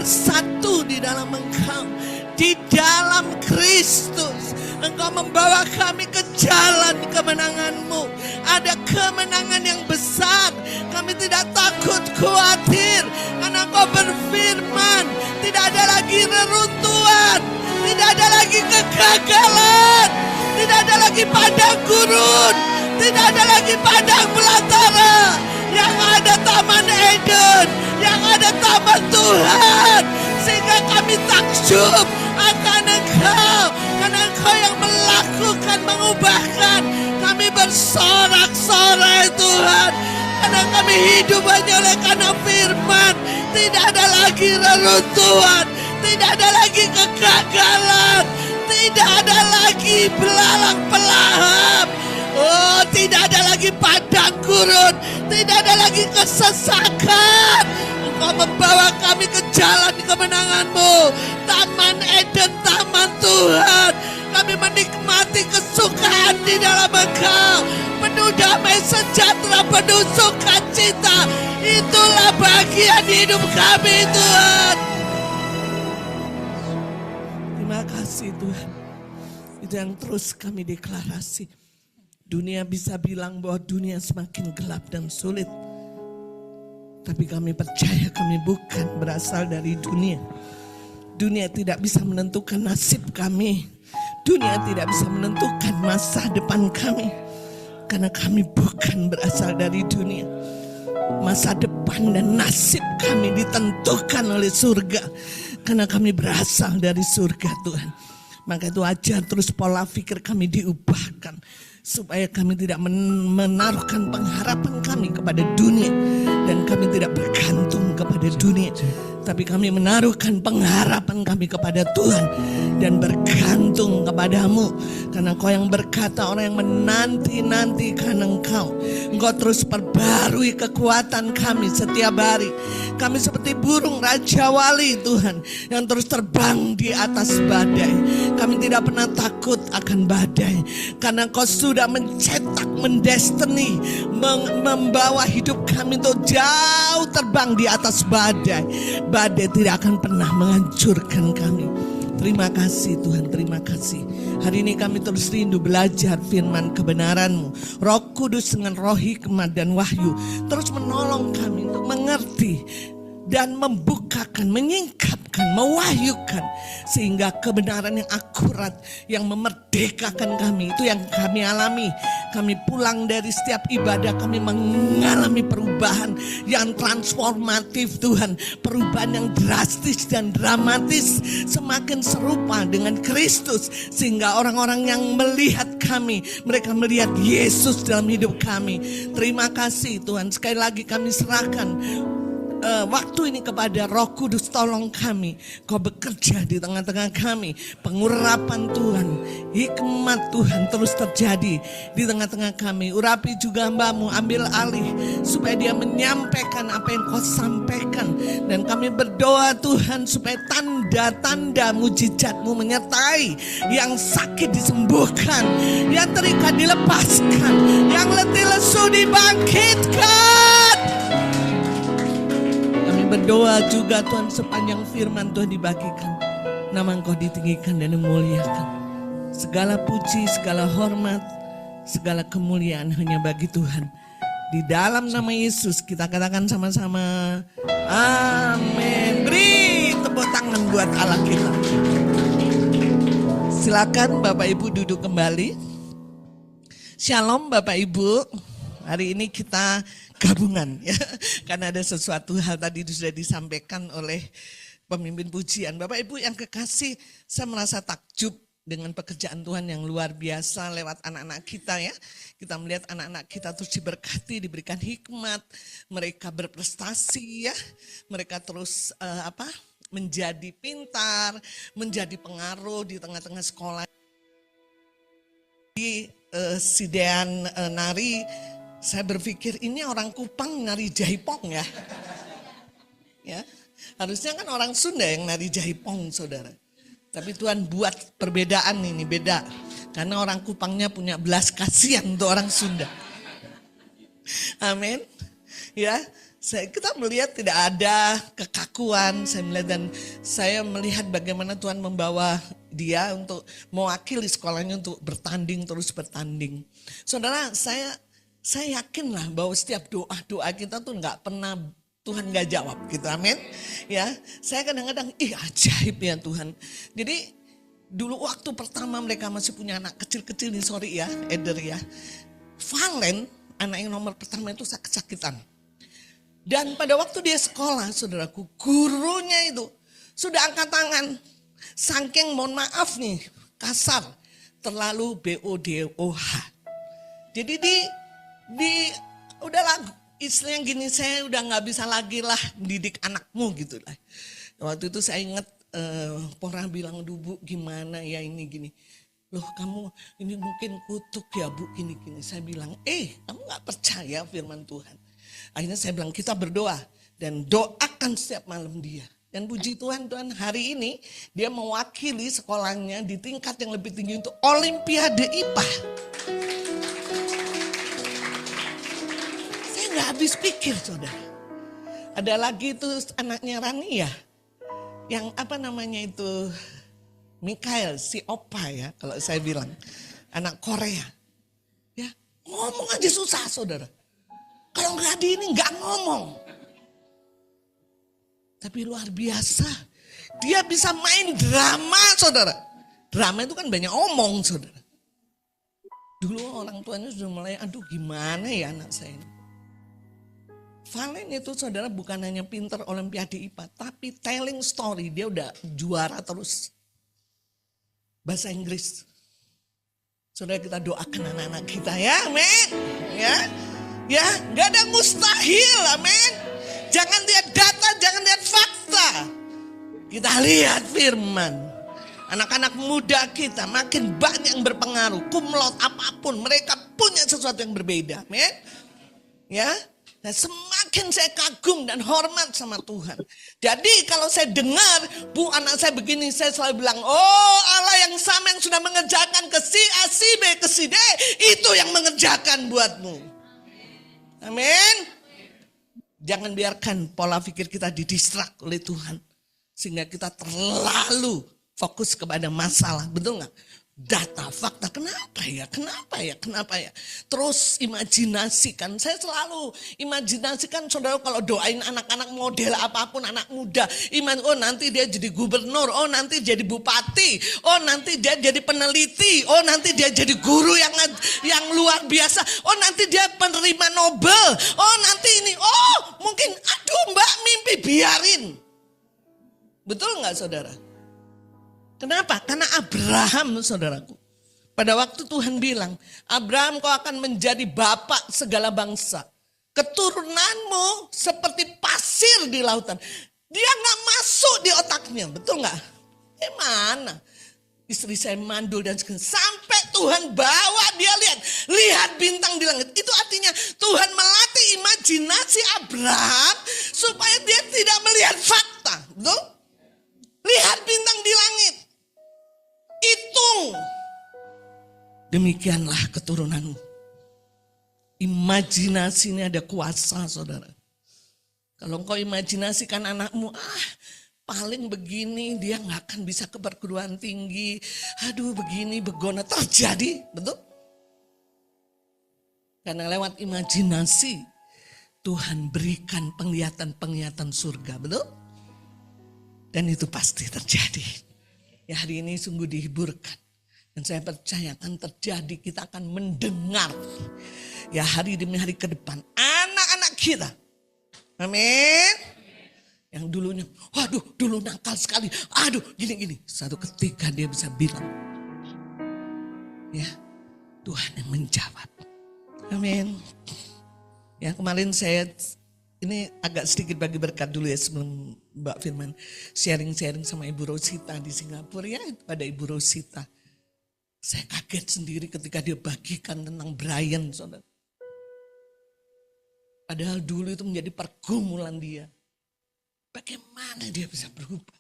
bersatu di dalam Engkau. Di dalam Kristus Engkau membawa kami ke jalan kemenangan-Mu. Ada kemenangan yang besar. Kami tidak takut, khawatir, karena Engkau berfirman, tidak ada lagi reruntuhan, tidak ada lagi kegagalan, tidak ada lagi padang gurun, tidak ada lagi padang belantara. Yang ada Taman Eden, yang ada Taman Tuhan. Sehingga kami takjub akan Engkau, karena Engkau yang melakukan, mengubahkan. Kami bersorak-sorai Tuhan, karena kami hidup hanya oleh karena firman. Tidak ada lagi reruntuhan, tidak ada lagi kegagalan, tidak ada lagi belalang pelahap. Oh, tidak ada lagi padang gurun, tidak ada lagi kesesakan. Engkau membawa kami ke jalan kemenangan-Mu. Taman Eden, Taman Tuhan. Kami menikmati kesukaan di dalam Engkau. Penuh damai sejahtera, penuh sukacita. Itulah bagian hidup kami, Tuhan. Terima kasih Tuhan. Itu yang terus kami deklarasi. Dunia bisa bilang bahwa dunia semakin gelap dan sulit. Tapi kami percaya kami bukan berasal dari dunia. Dunia tidak bisa menentukan nasib kami. Dunia tidak bisa menentukan masa depan kami. Karena kami bukan berasal dari dunia. Masa depan dan nasib kami ditentukan oleh surga. Karena kami berasal dari surga Tuhan. Maka itu ajar terus pola pikir kami diubahkan. Supaya kami tidak menaruhkan pengharapan kami kepada dunia. Dan kami tidak bergantung kepada dunia. Tapi kami menaruhkan pengharapan kami kepada Tuhan. Dan bergantung kepadamu. Karena Kau yang berkata orang yang menanti-nantikan Engkau. Engkau terus perbarui kekuatan kami setiap hari. Kami seperti burung Raja Wali Tuhan. Yang terus terbang di atas badai. Kami tidak pernah takut akan badai. Karena Kau sudah mencetak, mendestiny, membawa hidup kami untuk jauh terbang di atas badai. Badai tidak akan pernah menghancurkan kami. Terima kasih Tuhan, terima kasih. Hari ini kami terus rindu belajar firman kebenaran-Mu. Roh Kudus dengan roh hikmat dan wahyu terus menolong kami untuk mengerti dan membukakan, menyingkapkan, mewahyukan. Sehingga kebenaran yang akurat, yang memerdekakan kami, itu yang kami alami. Kami pulang dari setiap ibadah, kami mengalami perubahan yang transformatif Tuhan. Perubahan yang drastis dan dramatis, semakin serupa dengan Kristus. Sehingga orang-orang yang melihat kami, mereka melihat Yesus dalam hidup kami. Terima kasih Tuhan, sekali lagi kami serahkan waktu ini kepada Roh Kudus. Tolong kami, Kau bekerja di tengah-tengah kami. Pengurapan Tuhan, hikmat Tuhan terus terjadi di tengah-tengah kami. Urapi juga hamba-Mu, ambil alih supaya dia menyampaikan apa yang Kau sampaikan. Dan kami berdoa Tuhan supaya tanda-tanda mujizat-Mu menyertai. Yang sakit disembuhkan, yang terikat dilepaskan, yang letih lesu dibangkitkan. Berdoa juga Tuhan sepanjang firman Tuhan dibagikan. Nama Engkau ditinggikan dan dimuliakan. Segala puji, segala hormat, segala kemuliaan hanya bagi Tuhan. Di dalam nama Yesus kita katakan sama-sama. Amin. Beri tepuk tangan buat Allah kita. Silakan Bapak Ibu duduk kembali. Shalom Bapak Ibu. Hari ini kita gabungan ya, karena ada sesuatu hal tadi sudah disampaikan oleh pemimpin pujian. Bapak Ibu yang kekasih, saya merasa takjub dengan pekerjaan Tuhan yang luar biasa lewat anak-anak kita ya. Kita melihat anak-anak kita terus diberkati, diberikan hikmat, mereka berprestasi ya, mereka terus menjadi pintar, menjadi pengaruh di tengah-tengah sekolah. Di Sidean nari, saya berpikir ini orang Kupang nari jaipong ya. Ya, harusnya kan orang Sunda yang nari jaipong saudara. Tapi Tuhan buat perbedaan ini beda. Karena orang Kupangnya punya belas kasihan untuk orang Sunda. Amin. Ya, Kita melihat tidak ada kekakuan, saya melihat bagaimana Tuhan membawa dia untuk mewakili sekolahnya untuk bertanding, terus bertanding. Saudara, saya yakinlah bahwa setiap doa kita tuh nggak pernah Tuhan nggak jawab gitu, amin. Ya, saya kadang-kadang ajaib ya Tuhan. Jadi dulu waktu pertama mereka masih punya anak kecil-kecil nih, sorry ya, Eder ya. Valen, anak yang nomor pertama itu sakit-sakitan. Dan pada waktu dia sekolah, saudaraku, gurunya itu sudah angkat tangan. Saking mohon maaf nih, kasar, terlalu BODOH. Jadi udahlah, istilahnya gini, saya udah nggak bisa lagi lah mendidik anakmu gitu lah. Waktu itu saya ingat pernah bilang, Bu, gimana ya ini gini. Loh kamu ini mungkin kutuk ya Bu, gini-gini. Saya bilang, kamu nggak percaya firman Tuhan. Akhirnya saya bilang kita berdoa dan doakan setiap malam dia. Dan puji Tuhan, hari ini dia mewakili sekolahnya di tingkat yang lebih tinggi untuk Olimpiade IPA. Saya nggak habis pikir saudara. Ada lagi itu anaknya Rania, yang apa namanya itu Mikael, si Opa ya kalau saya bilang. Anak Korea. Ya, ngomong aja susah saudara. Kalau nggak di ini nggak ngomong. Tapi luar biasa. Dia bisa main drama saudara. Drama itu kan banyak omong saudara. Dulu orang tuanya sudah mulai, aduh gimana ya anak saya ini. Valen itu saudara bukan hanya pinter Olimpiade IPA. Tapi telling story, dia udah juara terus. Bahasa Inggris. Saudara kita doakan anak-anak kita ya, amin. Ya, gak ada mustahil, amin. Jangan lihat data, jangan lihat fakta. Kita lihat firman. Anak-anak muda kita makin banyak yang berpengaruh. Cum laude apapun, mereka punya sesuatu yang berbeda, amin. Ya, dan semakin saya kagum dan hormat sama Tuhan. Jadi kalau saya dengar, Bu anak saya begini, saya selalu bilang, oh Allah yang sama yang sudah mengerjakan ke si A, si B, ke si D, itu yang mengerjakan buatmu. Amin. Jangan biarkan pola pikir kita didistrak oleh Tuhan. Sehingga kita terlalu fokus kepada masalah. Betul gak? Data, fakta, kenapa ya? Terus imajinasikan, saya selalu imajinasikan saudara kalau doain anak-anak model apapun, anak muda. Oh nanti dia jadi gubernur, oh nanti jadi bupati, oh nanti dia jadi peneliti, oh nanti dia jadi guru yang luar biasa, oh nanti dia penerima Nobel, oh nanti ini, oh mungkin aduh mbak mimpi biarin. Betul gak saudara? Kenapa? Karena Abraham, saudaraku. Pada waktu Tuhan bilang, Abraham kau akan menjadi bapak segala bangsa. Keturunanmu seperti pasir di lautan. Dia gak masuk di otaknya, betul gak? Mana? Istri saya mandul dan sampai Tuhan bawa dia lihat bintang di langit. Itu artinya Tuhan melatih imajinasi Abraham supaya dia tidak melihat fakta, betul? Lihat bintang di langit. Hitung. Demikianlah keturunanmu. Imajinasi ini ada kuasa saudara. Kalau engkau imajinasikan anakmu, paling begini dia gak akan bisa ke perguruan tinggi. Aduh begini begona terjadi, betul? Karena lewat imajinasi Tuhan berikan penglihatan-penglihatan surga, betul? Dan itu pasti terjadi. Ya hari ini sungguh dihiburkan. Dan saya percaya akan terjadi, kita akan mendengar. Ya hari demi hari ke depan. Anak-anak kita. Amin. Yang dulunya, waduh dulu nakal sekali. Aduh gini-gini. Satu ketika dia bisa bilang. Ya Tuhan yang menjawab. Amin. Ya kemarin saya ini agak sedikit bagi berkat dulu ya sebelum Mbak Firman sharing-sharing sama Ibu Rosita di Singapura ya, pada Ibu Rosita. Saya kaget sendiri ketika dia bagikan tentang Brian, saudara. Padahal dulu itu menjadi pergumulan dia. Bagaimana dia bisa berubah?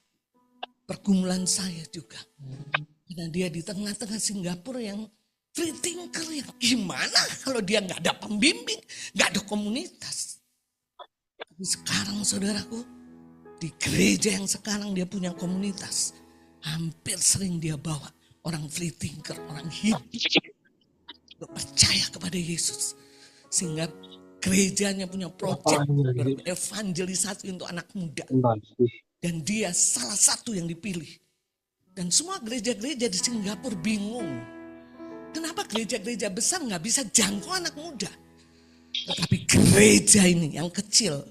Pergumulan saya juga. Karena dia di tengah-tengah Singapura yang free thinker, yang gimana kalau dia nggak ada pembimbing, nggak ada komunitas. Sekarang saudaraku, di gereja yang sekarang dia punya komunitas, hampir sering dia bawa orang free thinker, orang hidup, percaya kepada Yesus. Sehingga gerejanya punya proyek evangelisasi untuk anak muda. Dan dia salah satu yang dipilih. Dan semua gereja-gereja di Singapura bingung. Kenapa gereja-gereja besar nggak bisa jangkau anak muda? Tetapi gereja ini yang kecil,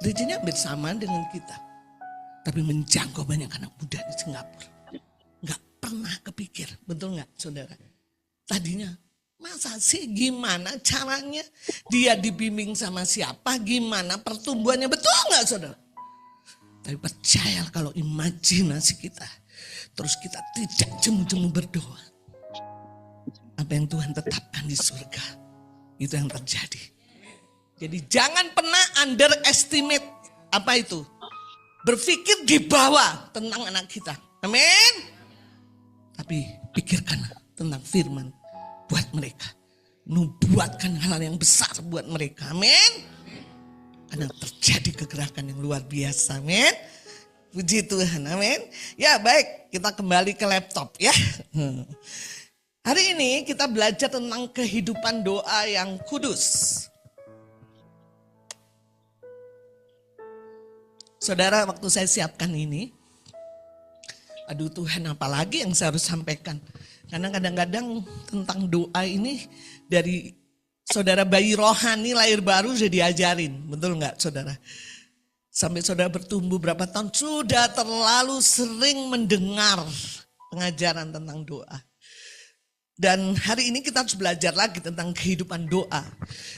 gerejanya hampir sama dengan kita. Tapi menjangkau banyak anak muda di Singapura. Nggak pernah kepikir, betul nggak saudara? Tadinya, masa sih gimana caranya? Dia dibimbing sama siapa, gimana pertumbuhannya, betul nggak saudara? Tapi percayalah kalau imajinasi kita, terus kita tidak jemu-jemu berdoa. Apa yang Tuhan tetapkan di surga, itu yang terjadi. Jadi jangan pernah underestimate apa itu. Berpikir di bawah tentang anak kita. Amin. Tapi pikirkan tentang firman buat mereka. Nubuatkan hal yang besar buat mereka. Amin. Karena terjadi kegerakan yang luar biasa. Amin. Puji Tuhan. Amin. Ya baik, kita kembali ke laptop ya. Hari ini kita belajar tentang kehidupan doa yang kudus. Saudara, waktu saya siapkan ini, aduh Tuhan, apalagi yang saya harus sampaikan. Karena kadang-kadang tentang doa ini dari saudara bayi rohani lahir baru sudah diajarin. Betul nggak saudara? Sampai saudara bertumbuh berapa tahun sudah terlalu sering mendengar pengajaran tentang doa. Dan hari ini kita harus belajar lagi tentang kehidupan doa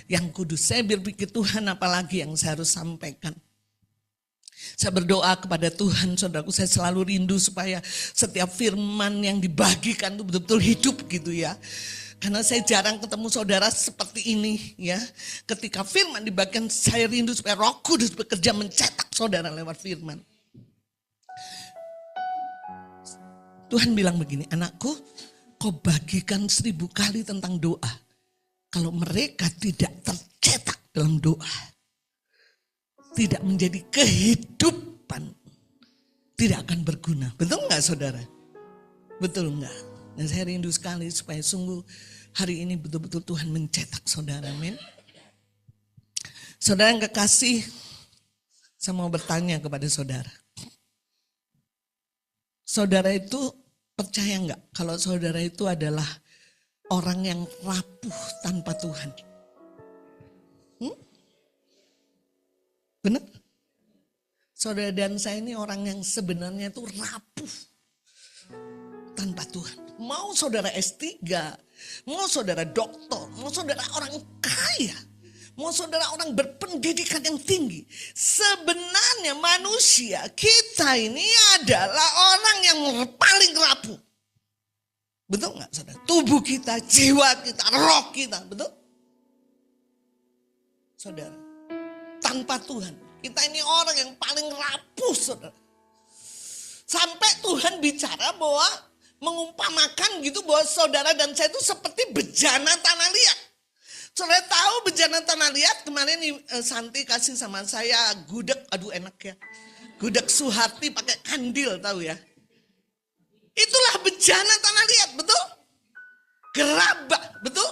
yang kudus. Saya berpikir Tuhan apalagi yang saya harus sampaikan. Saya berdoa kepada Tuhan, saudaraku, saya selalu rindu supaya setiap firman yang dibagikan itu betul-betul hidup gitu ya. Karena saya jarang ketemu saudara seperti ini ya. Ketika firman dibagikan, saya rindu supaya Roh Kudus bekerja mencetak saudara lewat firman. Tuhan bilang begini, anakku, kau bagikan 1000 kali tentang doa. Kalau mereka tidak tercetak dalam doa, tidak menjadi kehidupan, tidak akan berguna. Betul nggak saudara? Betul nggak? Dan saya rindu sekali supaya sungguh hari ini betul-betul Tuhan mencetak saudara. Amin. Saudara yang kekasih, saya mau bertanya kepada saudara. Saudara itu percaya nggak kalau saudara itu adalah orang yang rapuh tanpa Tuhan? Benar? Saudara dan saya ini orang yang sebenarnya itu rapuh tanpa Tuhan. Mau saudara S3, mau saudara doktor, mau saudara orang kaya, mau saudara orang berpendidikan yang tinggi. Sebenarnya manusia kita ini adalah orang yang paling rapuh. Betul nggak saudara? Tubuh kita, jiwa kita, roh kita, betul? Saudara, tanpa Tuhan, kita ini orang yang paling rapuh saudara. Sampai Tuhan bicara bahwa mengumpamakan gitu bahwa saudara dan saya itu seperti bejana tanah liat. Saudara tahu bejana tanah liat, kemarin Santi kasih sama saya gudeg, aduh enak ya. Gudeg Suharti pakai kandil tahu ya. Itulah bejana tanah liat, betul? Gerabah, betul?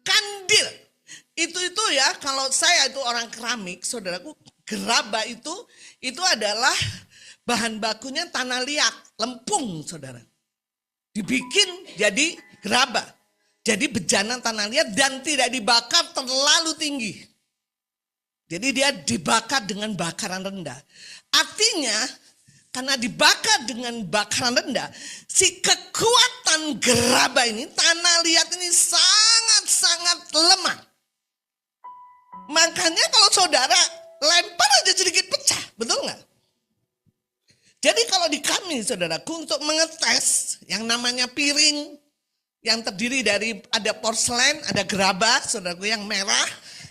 Kandil. Itu ya, kalau saya itu orang keramik, saudaraku, gerabah itu adalah bahan bakunya tanah liat, lempung saudara. Dibikin jadi gerabah. Jadi bejana tanah liat dan tidak dibakar terlalu tinggi. Jadi dia dibakar dengan bakaran rendah. Artinya karena dibakar dengan bakaran rendah, si kekuatan gerabah ini, tanah liat ini sangat-sangat lemah. Makanya kalau saudara lempar aja sedikit pecah, betul nggak? Jadi kalau di kami saudaraku untuk mengetes yang namanya piring yang terdiri dari ada porselen, ada gerabah, saudaraku yang merah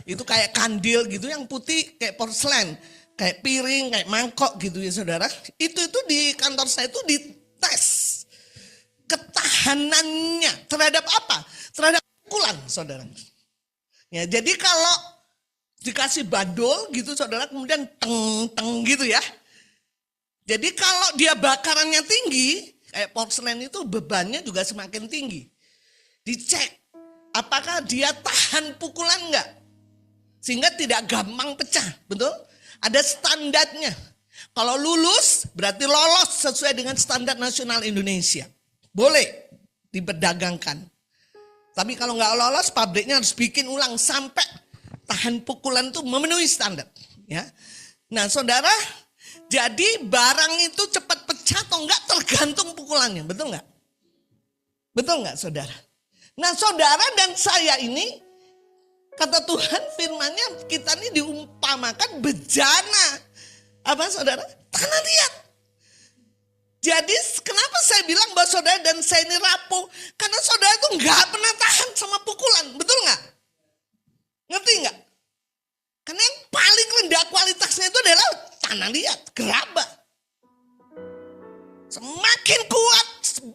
itu kayak kandil gitu, yang putih kayak porselen, kayak piring, kayak mangkok gitu ya saudara. Itu di kantor saya itu dites ketahanannya terhadap apa? Terhadap pukulan saudara. Ya, jadi kalau dikasih bandul gitu saudara, kemudian teng gitu ya. Jadi kalau dia bakarannya tinggi, kayak porselen itu bebannya juga semakin tinggi. Dicek apakah dia tahan pukulan enggak, sehingga tidak gampang pecah, betul? Ada standarnya. Kalau lulus berarti lolos sesuai dengan standar nasional Indonesia. Boleh diperdagangkan. Tapi kalau nggak lolos, pabriknya harus bikin ulang sampai tahan pukulan itu memenuhi standar. Ya. Nah saudara, jadi barang itu cepat pecah atau enggak tergantung pukulannya, betul nggak? Betul nggak saudara? Nah saudara dan saya ini, kata Tuhan firman-Nya, kita ini diumpamakan bejana. Apa saudara? Tanah liat. Jadi kenapa saya bilang bahwa saudara dan saya ini rapuh? Karena saudara itu nggak pernah tahan sama pukulan, betul nggak? Ngerti nggak? Karena yang paling rendah kualitasnya itu adalah tanah liat, gerabah. Semakin kuat,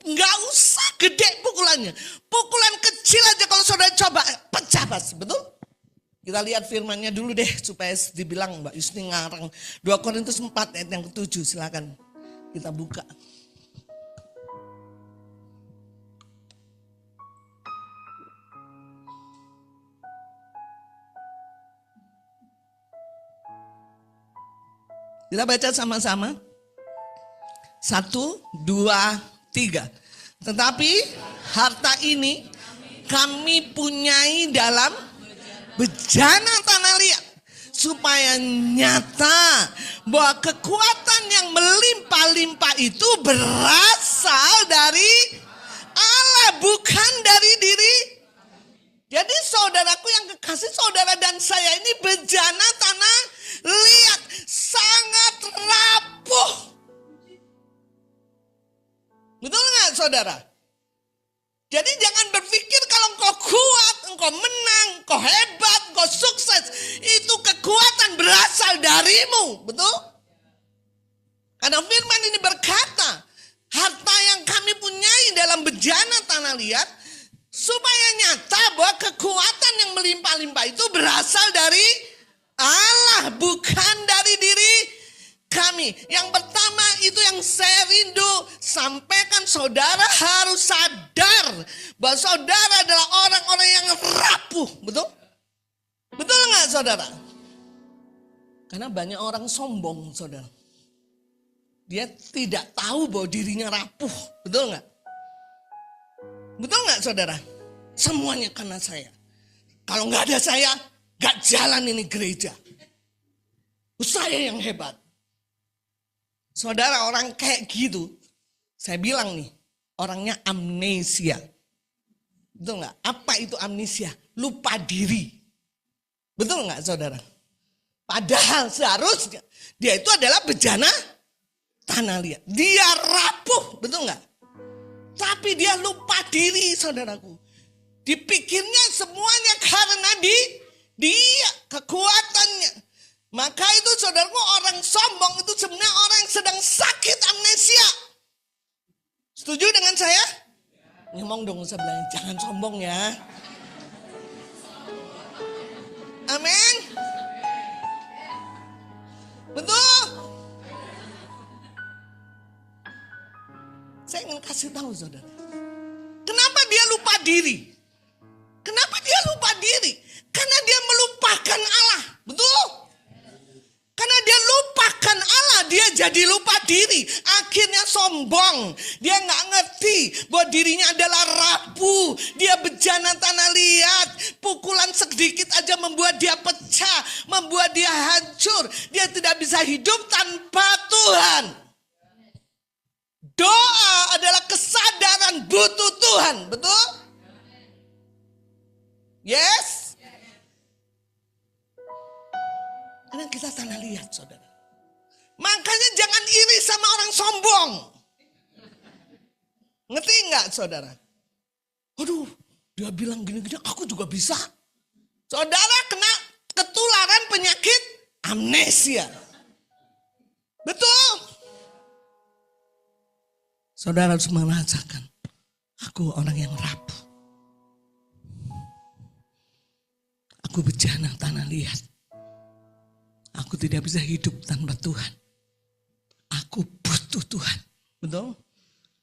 nggak usah gede pukulannya. Pukulan kecil aja kalau saudara coba pecah pas, betul? Kita lihat firman-Nya dulu deh supaya dibilang Mbak Yusni ngarang. 2 Korintus 4 ayat yang ke-7, silakan kita buka. Kita baca sama-sama. 1, 2, 3. Tetapi harta ini kami punyai dalam bejana tanah liat, supaya nyata bahwa kekuatan yang melimpah-limpah itu berasal dari Allah, bukan dari diri. Jadi saudaraku yang kekasih, saudara dan saya ini bejana tanah liat, sangat rapuh. Betul nggak saudara? Jadi jangan berpikir kalau engkau kuat, engkau menang, engkau hebat, engkau sukses. Itu kekuatan berasal darimu, betul? Karena firman ini berkata, harta yang kami punyai dalam bejana tanah liat, supaya nyata bahwa kekuatan yang melimpah-limpah itu berasal dari Allah, bukan dari diri kami. Yang pertama itu yang saya rindu sampaikan, saudara harus sadar bahwa saudara adalah orang-orang yang rapuh, betul? Betul nggak saudara? Karena banyak orang sombong saudara. Dia tidak tahu bahwa dirinya rapuh, betul nggak? Betul nggak saudara? Semuanya karena saya. Kalau nggak ada saya, nggak jalan ini gereja. Saya yang hebat. Saudara, orang kayak gitu, saya bilang nih, orangnya amnesia. Betul nggak? Apa itu amnesia? Lupa diri. Betul nggak saudara? Padahal seharusnya dia itu adalah bejana tanah liat. Dia rapuh, betul nggak? Tapi dia lupa diri saudaraku. Dipikirnya semuanya karena dia kekuatannya. Maka itu saudaraku, orang sombong itu sebenarnya orang yang sedang sakit amnesia. Setuju dengan saya? Ngomong dong sebelahnya, jangan sombong ya. Amin. Betul. Saya ingin kasih tahu saudara. Kenapa dia lupa diri? Kenapa dia lupa diri? Karena dia melupakan Allah. Betul? Karena dia lupakan Allah, dia jadi lupa diri. Akhirnya sombong. Dia nggak ngerti bahwa dirinya adalah rapuh. Dia bejana tanah liat. Pukulan sedikit aja membuat dia pecah. Membuat dia hancur. Dia tidak bisa hidup tanpa Tuhan. Doa adalah kesadaran butuh Tuhan. Betul? Yes? Karena kita tanah liat saudara. Makanya jangan iri sama orang sombong. Ngerti nggak saudara? Aduh, dia bilang gini-gini, aku juga bisa. Saudara kena ketularan penyakit amnesia. Betul? Saudara harus merasakan, aku orang yang rapuh. Aku bejana tanah liat. Aku tidak bisa hidup tanpa Tuhan. Aku butuh Tuhan. Betul?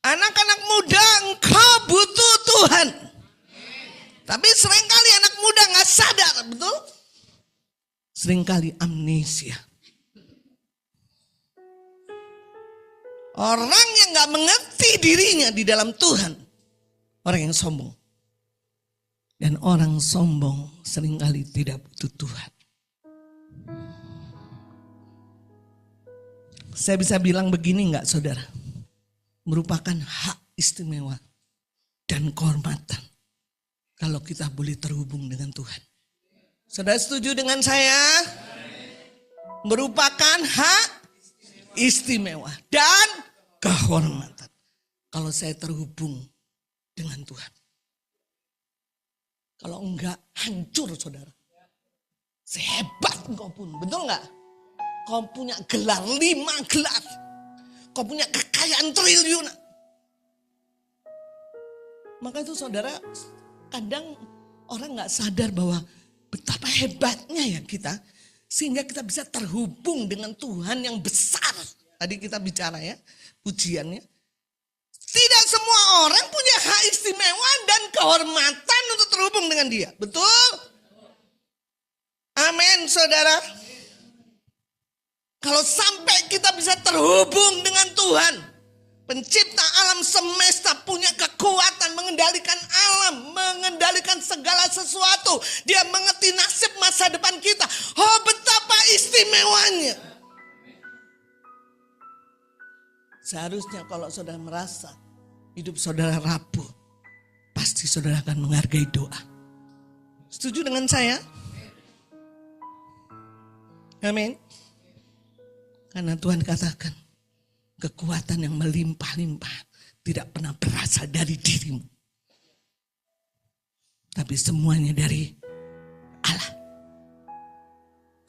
Anak-anak muda, engkau butuh Tuhan. Tapi seringkali anak muda gak sadar, betul? Seringkali amnesia. Orang yang gak mengerti dirinya di dalam Tuhan, orang yang sombong. Dan orang sombong seringkali tidak butuh Tuhan. Saya bisa bilang begini enggak saudara? Merupakan hak istimewa dan kehormatan kalau kita boleh terhubung dengan Tuhan. Saudara setuju dengan saya? Merupakan hak istimewa dan kehormatan kalau saya terhubung dengan Tuhan. Kalau enggak, hancur saudara. Sehebat engkau pun, betul enggak? Kau punya gelar 5 gelar. Kau punya kekayaan triliunan. Maka itu saudara, kadang orang enggak sadar bahwa betapa hebatnya ya kita. Sehingga kita bisa terhubung dengan Tuhan yang besar. Tadi kita bicara ya, pujiannya. Tidak semua orang punya hak istimewa dan kehormatan untuk terhubung dengan dia. Betul? Amin, saudara. Kalau sampai kita bisa terhubung dengan Tuhan, pencipta alam semesta, punya kekuatan mengendalikan alam, mengendalikan segala sesuatu. Dia mengerti nasib masa depan kita. Oh, betapa istimewanya. Seharusnya kalau saudara merasa hidup saudara rapuh, pasti saudara akan menghargai doa. Setuju dengan saya? Amin. Karena Tuhan katakan, kekuatan yang melimpah-limpah tidak pernah berasal dari dirimu. Tapi semuanya dari Allah.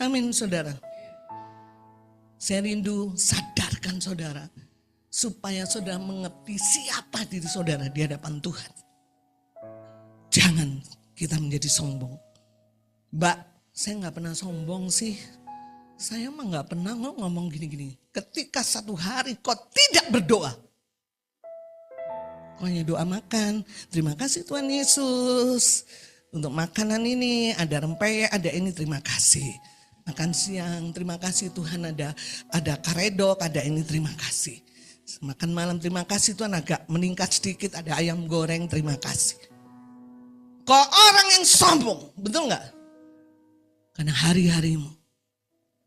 Amin saudara. Saya rindu sadarkan saudara. Supaya saudara mengerti siapa diri saudara di hadapan Tuhan. Jangan kita menjadi sombong. Mbak, saya gak pernah sombong sih. Saya mah gak pernah ngomong gini-gini. Ketika satu hari kau tidak berdoa. Kau hanya doa makan. Terima kasih Tuhan Yesus. Untuk makanan ini ada rempeyek, ada ini, terima kasih. Makan siang, terima kasih Tuhan, ada karedok, ada ini, terima kasih. Makan malam, terima kasih Tuhan, agak meningkat sedikit, ada ayam goreng, terima kasih. Kau orang yang sombong, betul gak? Karena hari-harimu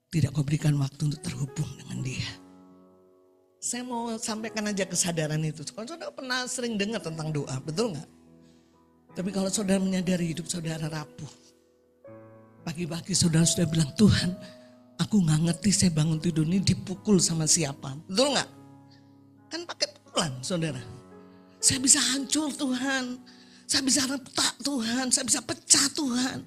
tidak kau berikan waktu untuk terhubung dengan dia. Saya mau sampaikan aja kesadaran itu. Kalau saudara pernah sering dengar tentang doa, betul gak? Tapi kalau saudara menyadari hidup saudara rapuh, pagi-pagi saudara sudah bilang, Tuhan aku gak ngerti saya bangun tidur ini dipukul sama siapa, betul gak? Kan pakai pukulan saudara. Saya bisa hancur Tuhan. Saya bisa retak Tuhan. Saya bisa pecah Tuhan.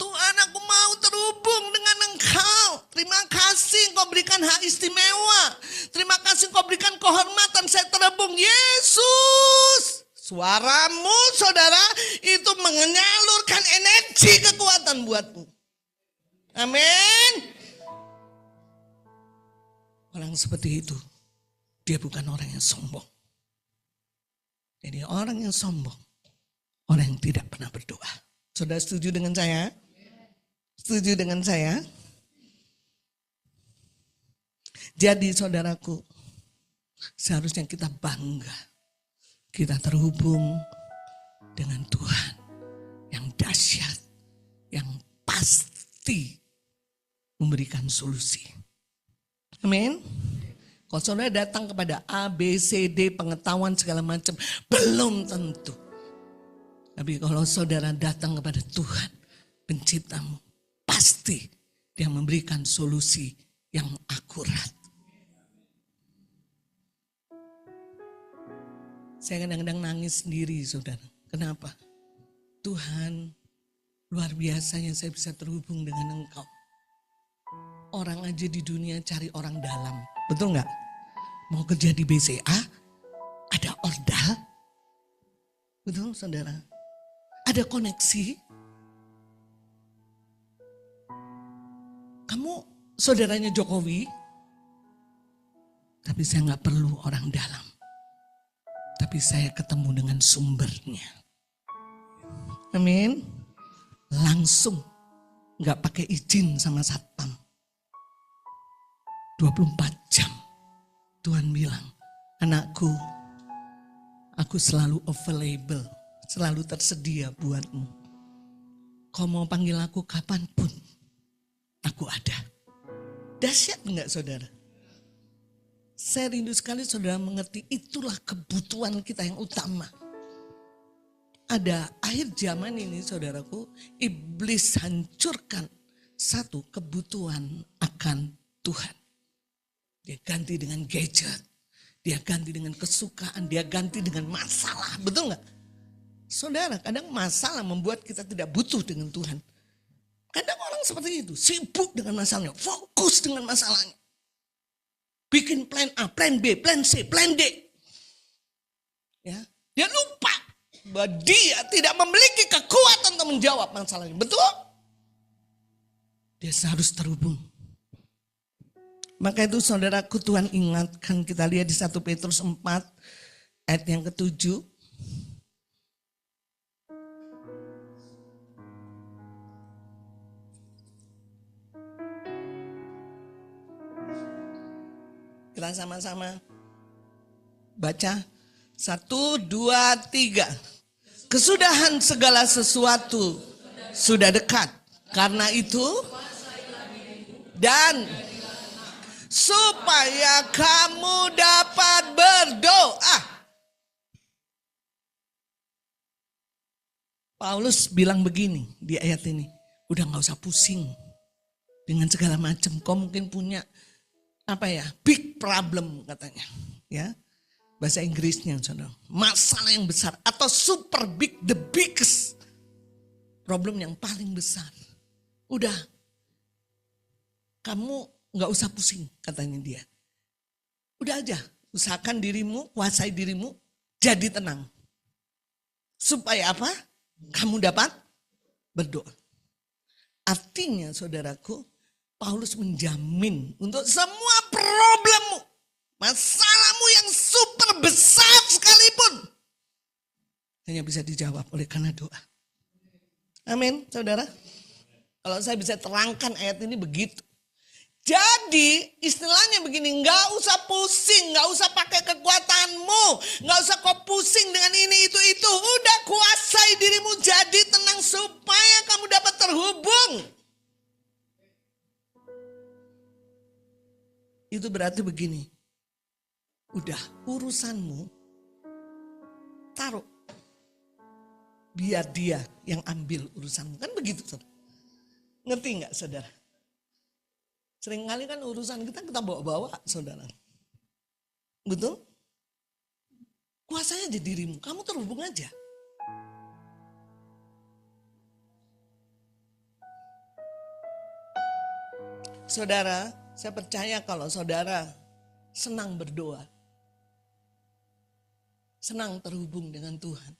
Tuhan aku mau terhubung dengan Engkau. Terima kasih Engkau berikan hak istimewa. Terima kasih Engkau berikan kehormatan. Saya terhubung Yesus. Suaramu saudara itu menyalurkan energi kekuatan buatmu. Amin. Orang seperti itu, dia bukan orang yang sombong. Jadi orang yang sombong, orang yang tidak pernah berdoa. Saudara setuju dengan saya? Setuju dengan saya? Jadi saudaraku, seharusnya kita bangga. Kita terhubung dengan Tuhan yang dahsyat, yang pasti memberikan solusi. Amin. Kalau saudara datang kepada A, B, C, D, pengetahuan segala macam, belum tentu. Tapi kalau saudara datang kepada Tuhan, penciptamu, pasti dia memberikan solusi yang akurat. Saya kadang-kadang nangis sendiri saudara. Kenapa? Tuhan, luar biasanya saya bisa terhubung dengan Engkau. Orang aja di dunia cari orang dalam, betul nggak? Mau kerja di BCA, ada ordal, betul saudara? Ada koneksi. Kamu saudaranya Jokowi, tapi saya nggak perlu orang dalam. Tapi saya ketemu dengan sumbernya. Amin. Langsung, nggak pakai izin sama satpam. 24 jam. Tuhan bilang, anakku, aku selalu available, selalu tersedia buatmu. Kau mau panggil aku kapanpun, aku ada. Dahsyat enggak saudara? Saya rindu sekali saudara mengerti itulah kebutuhan kita yang utama. Ada akhir zaman ini saudaraku, iblis hancurkan satu kebutuhan akan Tuhan. Dia ganti dengan gadget, dia ganti dengan kesukaan, dia ganti dengan masalah. Betul nggak? Saudara, kadang masalah membuat kita tidak butuh dengan Tuhan. Kadang orang seperti itu, sibuk dengan masalahnya, fokus dengan masalahnya. Bikin plan A, plan B, plan C, plan D. Ya, dia lupa bahwa dia tidak memiliki kekuatan untuk menjawab masalahnya. Betul? Dia harus terhubung. Maka itu saudaraku, Tuhan ingatkan, kita lihat di 1 Petrus 4 ayat yang ke-7. Kita sama-sama baca. 1, 2, 3. Kesudahan segala sesuatu sudah dekat. Karena itu dan supaya kamu dapat berdoa. Paulus bilang begini di ayat ini. Udah gak usah pusing dengan segala macam. Kau mungkin punya big problem katanya. Ya, bahasa Inggrisnya saudara. Masalah yang besar atau super big, the biggest problem yang paling besar. Udah, kamu gak usah pusing katanya dia. Udah aja, usahakan dirimu, kuasai dirimu, jadi tenang. Supaya apa? Kamu dapat berdoa. Artinya saudaraku, Paulus menjamin untuk semua problemmu, masalahmu yang super besar sekalipun, hanya bisa dijawab oleh karena doa. Amin, saudara. Kalau saya bisa terangkan ayat ini begitu. Jadi istilahnya begini, gak usah pusing, gak usah pakai kekuatanmu, gak usah kau pusing dengan ini itu. Udah kuasai dirimu, jadi tenang supaya kamu dapat terhubung. Itu berarti begini, udah urusanmu taruh, biar dia yang ambil urusanmu. Kan begitu saudara. Ngerti gak saudara? Seringkali kan urusan kita bawa-bawa saudara. Betul? Kuasanya aja dirimu, kamu terhubung aja. Saudara, saya percaya kalau saudara senang berdoa, senang terhubung dengan Tuhan.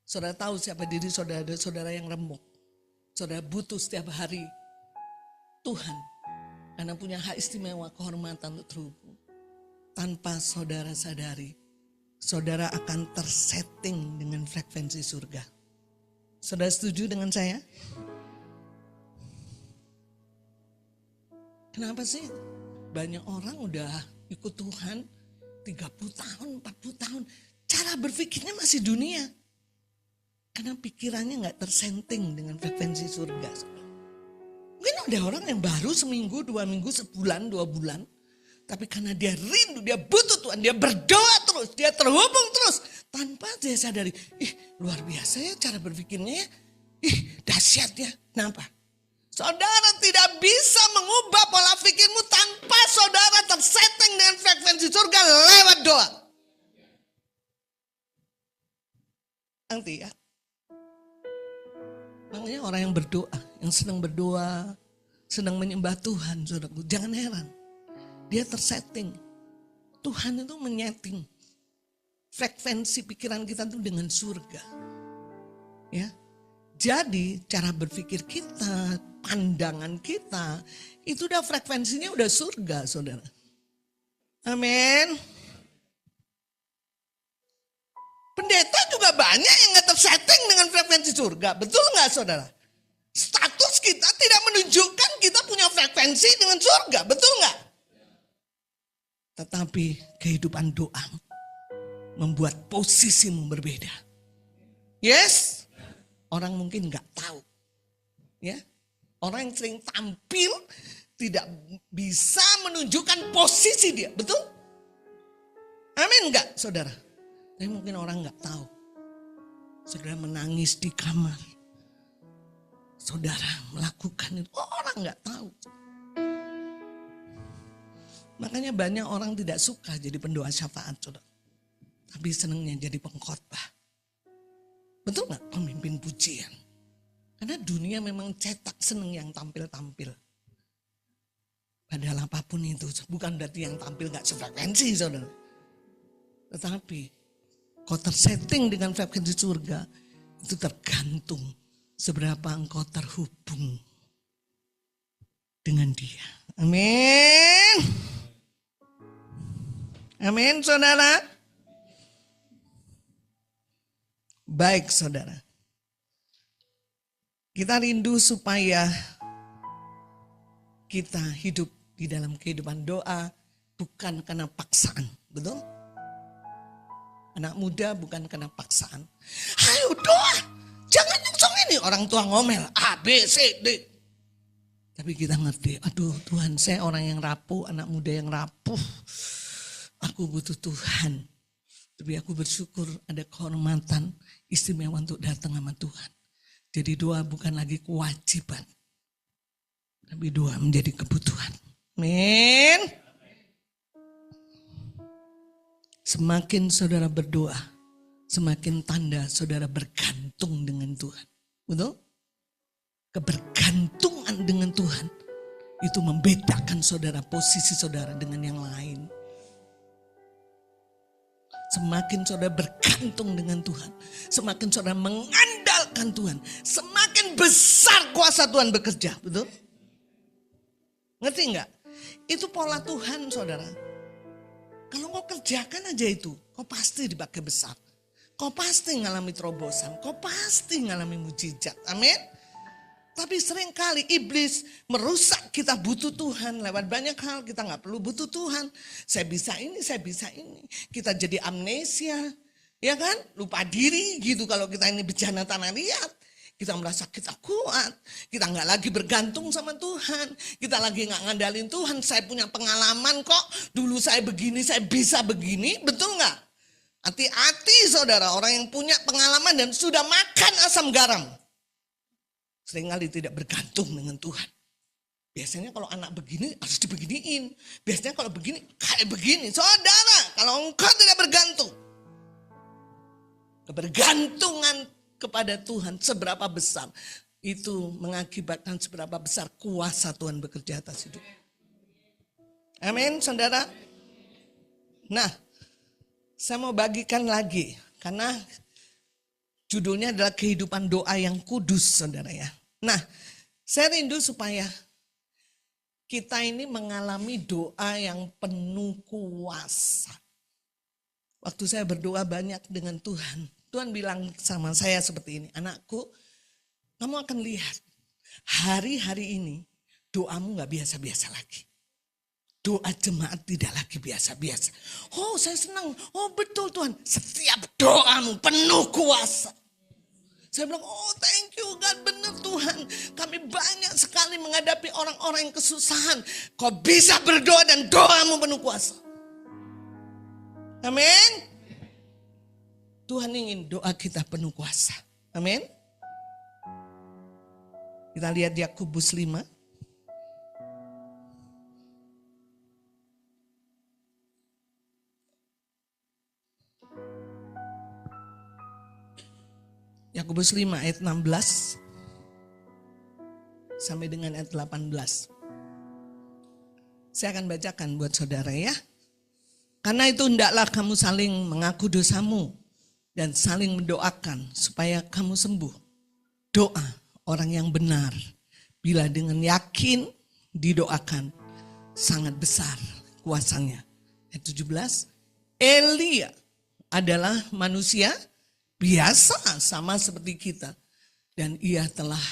Saudara tahu siapa diri saudara, saudara yang remuk. Saudara butuh setiap hari Tuhan. Karena punya hak istimewa kehormatan untuk terhubung. Tanpa saudara sadari, saudara akan tersetting dengan frekuensi surga. Saudara setuju dengan saya? Kenapa sih banyak orang udah ikut Tuhan 30 tahun, 40 tahun. Cara berpikirnya masih dunia. Karena pikirannya gak tersenting dengan frekuensi surga. Mungkin ada orang yang baru seminggu, 2 minggu, sebulan, 2 bulan. Tapi karena dia rindu, dia butuh Tuhan, dia berdoa terus, dia terhubung terus. Tanpa dia sadari, luar biasa ya cara berpikirnya ya. Dahsyat ya. Kenapa? Saudara tidak bisa mengubah pola pikirmu tanpa saudara tersetting dengan frekuensi surga lewat doa. Nanti ya. Makanya orang yang berdoa, yang senang berdoa, senang menyembah Tuhan, saudaraku, jangan heran. Dia tersetting. Tuhan itu menyeting frekuensi pikiran kita itu dengan surga. Ya. Jadi cara berpikir kita, pandangan kita, itu udah frekuensinya udah surga, saudara. Amin. Pendeta juga banyak yang nggak tersetting dengan frekuensi surga. Betul nggak, saudara? Status kita tidak menunjukkan kita punya frekuensi dengan surga. Betul nggak? Tetapi kehidupan doa membuat posisimu berbeda. Yes? Orang mungkin nggak tahu. Ya, orang yang sering tampil tidak bisa menunjukkan posisi dia. Betul? Amin nggak, saudara? Tapi mungkin orang nggak tahu. Saudara menangis di kamar. Saudara melakukan itu. Orang nggak tahu. Makanya banyak orang tidak suka jadi pendoa syafaat, saudara. Tapi senangnya jadi pengkhotbah. Betul nggak? Pemimpin pujian. Karena dunia memang cetak seneng yang tampil-tampil. Padahal apapun itu, bukan berarti yang tampil nggak sefrekuensi, saudara. Tetapi kau tersetting dengan frekuensi surga, itu tergantung seberapa engkau terhubung dengan dia. Amin. Amin, saudara. Baik, saudara. Kita rindu supaya kita hidup di dalam kehidupan doa bukan karena paksaan. Betul? Anak muda bukan karena paksaan. Ayo doa, jangan nyungsung ini. Orang tua ngomel, A, B, C, D. Tapi kita ngerti, aduh Tuhan, saya orang yang rapuh, anak muda yang rapuh. Aku butuh Tuhan. Tapi aku bersyukur ada kehormatan istimewa untuk datang sama Tuhan. Jadi doa bukan lagi kewajiban. Tapi doa menjadi kebutuhan. Amin. Semakin saudara berdoa, semakin tanda saudara bergantung dengan Tuhan. Betul? Kebergantungan dengan Tuhan itu membedakan saudara, posisi saudara dengan yang lain. Semakin saudara bergantung dengan Tuhan, semakin saudara mengandalkan Tuhan, semakin besar kuasa Tuhan bekerja. Betul? Ngerti enggak? Itu pola Tuhan, saudara. Kalau kau kerjakan aja itu, kau pasti dipakai besar. Kau pasti ngalami terobosan, kau pasti ngalami mujizat. Amin. Tapi seringkali iblis merusak kita butuh Tuhan. Lewat banyak hal kita gak perlu butuh Tuhan. Saya bisa ini, saya bisa ini. Kita jadi amnesia, ya kan? Lupa diri gitu kalau kita ini bejana tanah liat. Kita merasa kita kuat, kita nggak lagi bergantung sama Tuhan, kita lagi nggak ngandalin Tuhan. Saya punya pengalaman kok, dulu saya begini, saya bisa begini, betul nggak? Hati-hati saudara, orang yang punya pengalaman dan sudah makan asam garam, seringkali tidak bergantung dengan Tuhan. Biasanya kalau anak begini harus dibeginiin, biasanya kalau begini kayak begini. Saudara, kalau engkau tidak bergantung, kebergantungan kepada Tuhan seberapa besar, itu mengakibatkan seberapa besar kuasa Tuhan bekerja atas hidup. Amin, saudara. Nah, saya mau bagikan lagi, karena judulnya adalah kehidupan doa yang kudus, saudara ya. Nah, saya rindu supaya kita ini mengalami doa yang penuh kuasa. Waktu saya berdoa banyak dengan Tuhan, Tuhan bilang sama saya seperti ini, anakku, kamu akan lihat hari-hari ini doamu gak biasa-biasa lagi. Doa jemaat tidak lagi biasa-biasa. Oh saya senang, oh betul Tuhan, setiap doamu penuh kuasa. Saya bilang, oh thank you God, benar Tuhan. Kami banyak sekali menghadapi orang-orang yang kesusahan. Kau bisa berdoa dan doamu penuh kuasa. Amin. Tuhan ingin doa kita penuh kuasa. Amin. Kita lihat Yakobus 5. Yakobus 5 ayat 16 sampai dengan ayat 18. Saya akan bacakan buat saudara ya. Karena itu hendaklah kamu saling mengaku dosamu dan saling mendoakan supaya kamu sembuh. doa orang yang benar, bila dengan yakin didoakan, sangat besar kuasanya. Ayat 17, Elia adalah manusia biasa sama seperti kita. Dan ia telah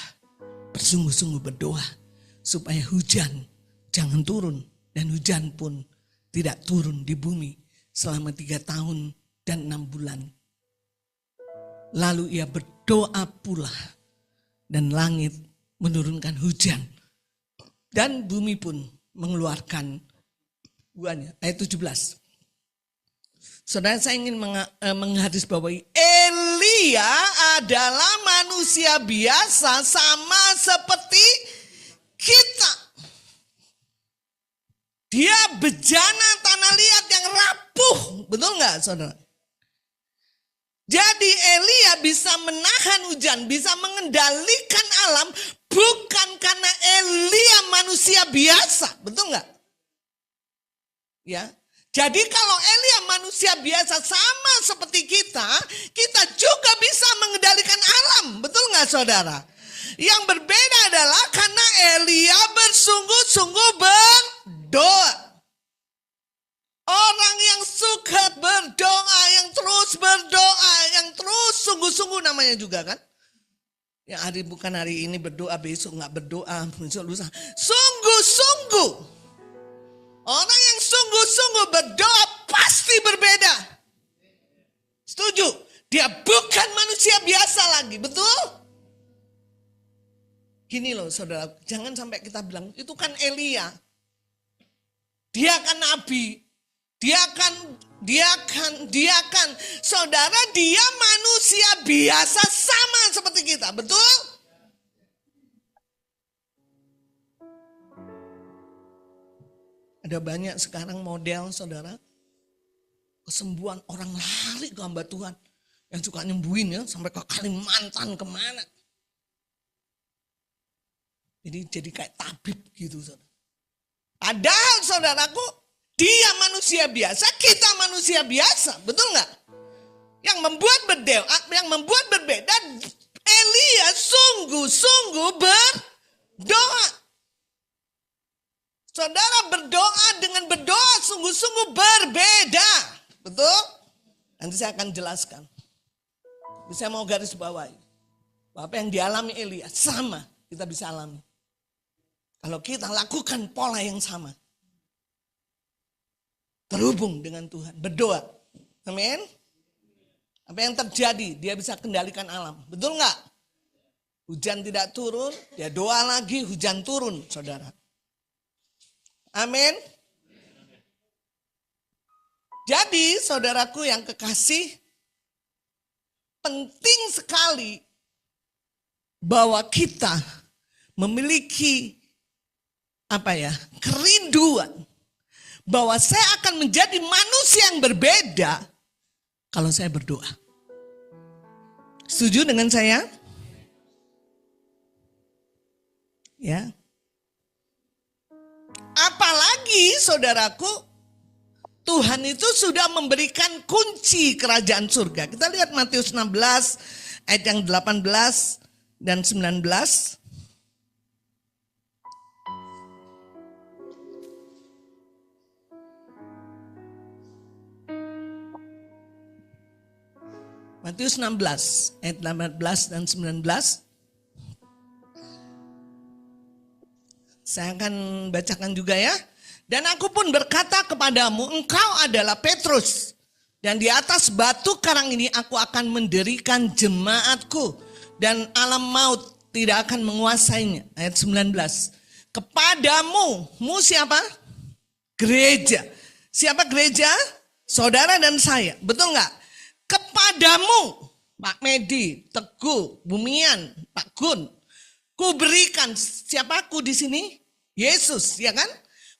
bersungguh-sungguh berdoa supaya hujan jangan turun. Dan hujan pun tidak turun di bumi selama 3 tahun dan 6 bulan. Lalu ia berdoa pula dan langit menurunkan hujan. Dan bumi pun mengeluarkan buahnya. Ayat 17. Saudara, saya ingin menggarisbawahi, Elia adalah manusia biasa sama seperti kita. Dia bejana tanah liat yang rapuh, betul nggak, saudara? Jadi Elia bisa menahan hujan, bisa mengendalikan alam, bukan karena Elia manusia biasa, betul nggak? Ya. Jadi kalau Elia manusia biasa sama seperti kita juga bisa mengendalikan alam. Betul nggak, saudara? Yang berbeda adalah karena Elia bersungguh-sungguh berdoa. Orang yang suka berdoa, yang terus berdoa, yang terus sungguh-sungguh namanya juga kan. Yang bukan hari ini berdoa, besok nggak berdoa, besok lusa. Sungguh-sungguh. Orang yang sungguh-sungguh berdoa pasti berbeda. Setuju? Dia bukan manusia biasa lagi, betul? Gini loh saudara, jangan sampai kita bilang, itu kan Elia. Dia kan nabi. Dia kan. Saudara, dia manusia biasa sama seperti kita, betul? Ada banyak sekarang model, saudara, kesembuhan orang lari ke hamba Tuhan. Yang suka nyembuhin ya, sampai ke Kalimantan kemana. Jadi kayak tabib gitu, saudara. Padahal saudaraku, dia manusia biasa, kita manusia biasa, betul nggak? Yang membuat berbeda, Elia sungguh-sungguh berdoa. Saudara, berdoa dengan berdoa sungguh-sungguh berbeda. Betul? Nanti saya akan jelaskan. Saya mau garis bawahi. Apa yang dialami Elia sama kita bisa alami. Kalau kita lakukan pola yang sama. Terhubung dengan Tuhan. Berdoa. Amin. Apa yang terjadi? Dia bisa kendalikan alam. Betul nggak? Hujan tidak turun. Dia doa lagi, hujan turun, saudara. Amin. Jadi saudaraku yang kekasih, penting sekali bahwa kita memiliki kerinduan bahwa saya akan menjadi manusia yang berbeda kalau saya berdoa. Setuju dengan saya? Ya. Apalagi saudaraku, Tuhan itu sudah memberikan kunci kerajaan surga. Kita lihat Matius 16 ayat yang 18 dan 19. Matius 16 ayat 18 dan 19. Saya akan bacakan juga ya. Dan aku pun berkata kepadamu, engkau adalah Petrus. Dan di atas batu karang ini aku akan mendirikan jemaatku. Dan alam maut tidak akan menguasainya. Ayat 19. Kepadamu, siapa? Gereja. Siapa gereja? Saudara dan saya. Betul nggak? Kepadamu, Pak Medi, Teguh, Bumian, Pak Gun. Ku berikan, siapa aku di sini? Yesus, ya kan?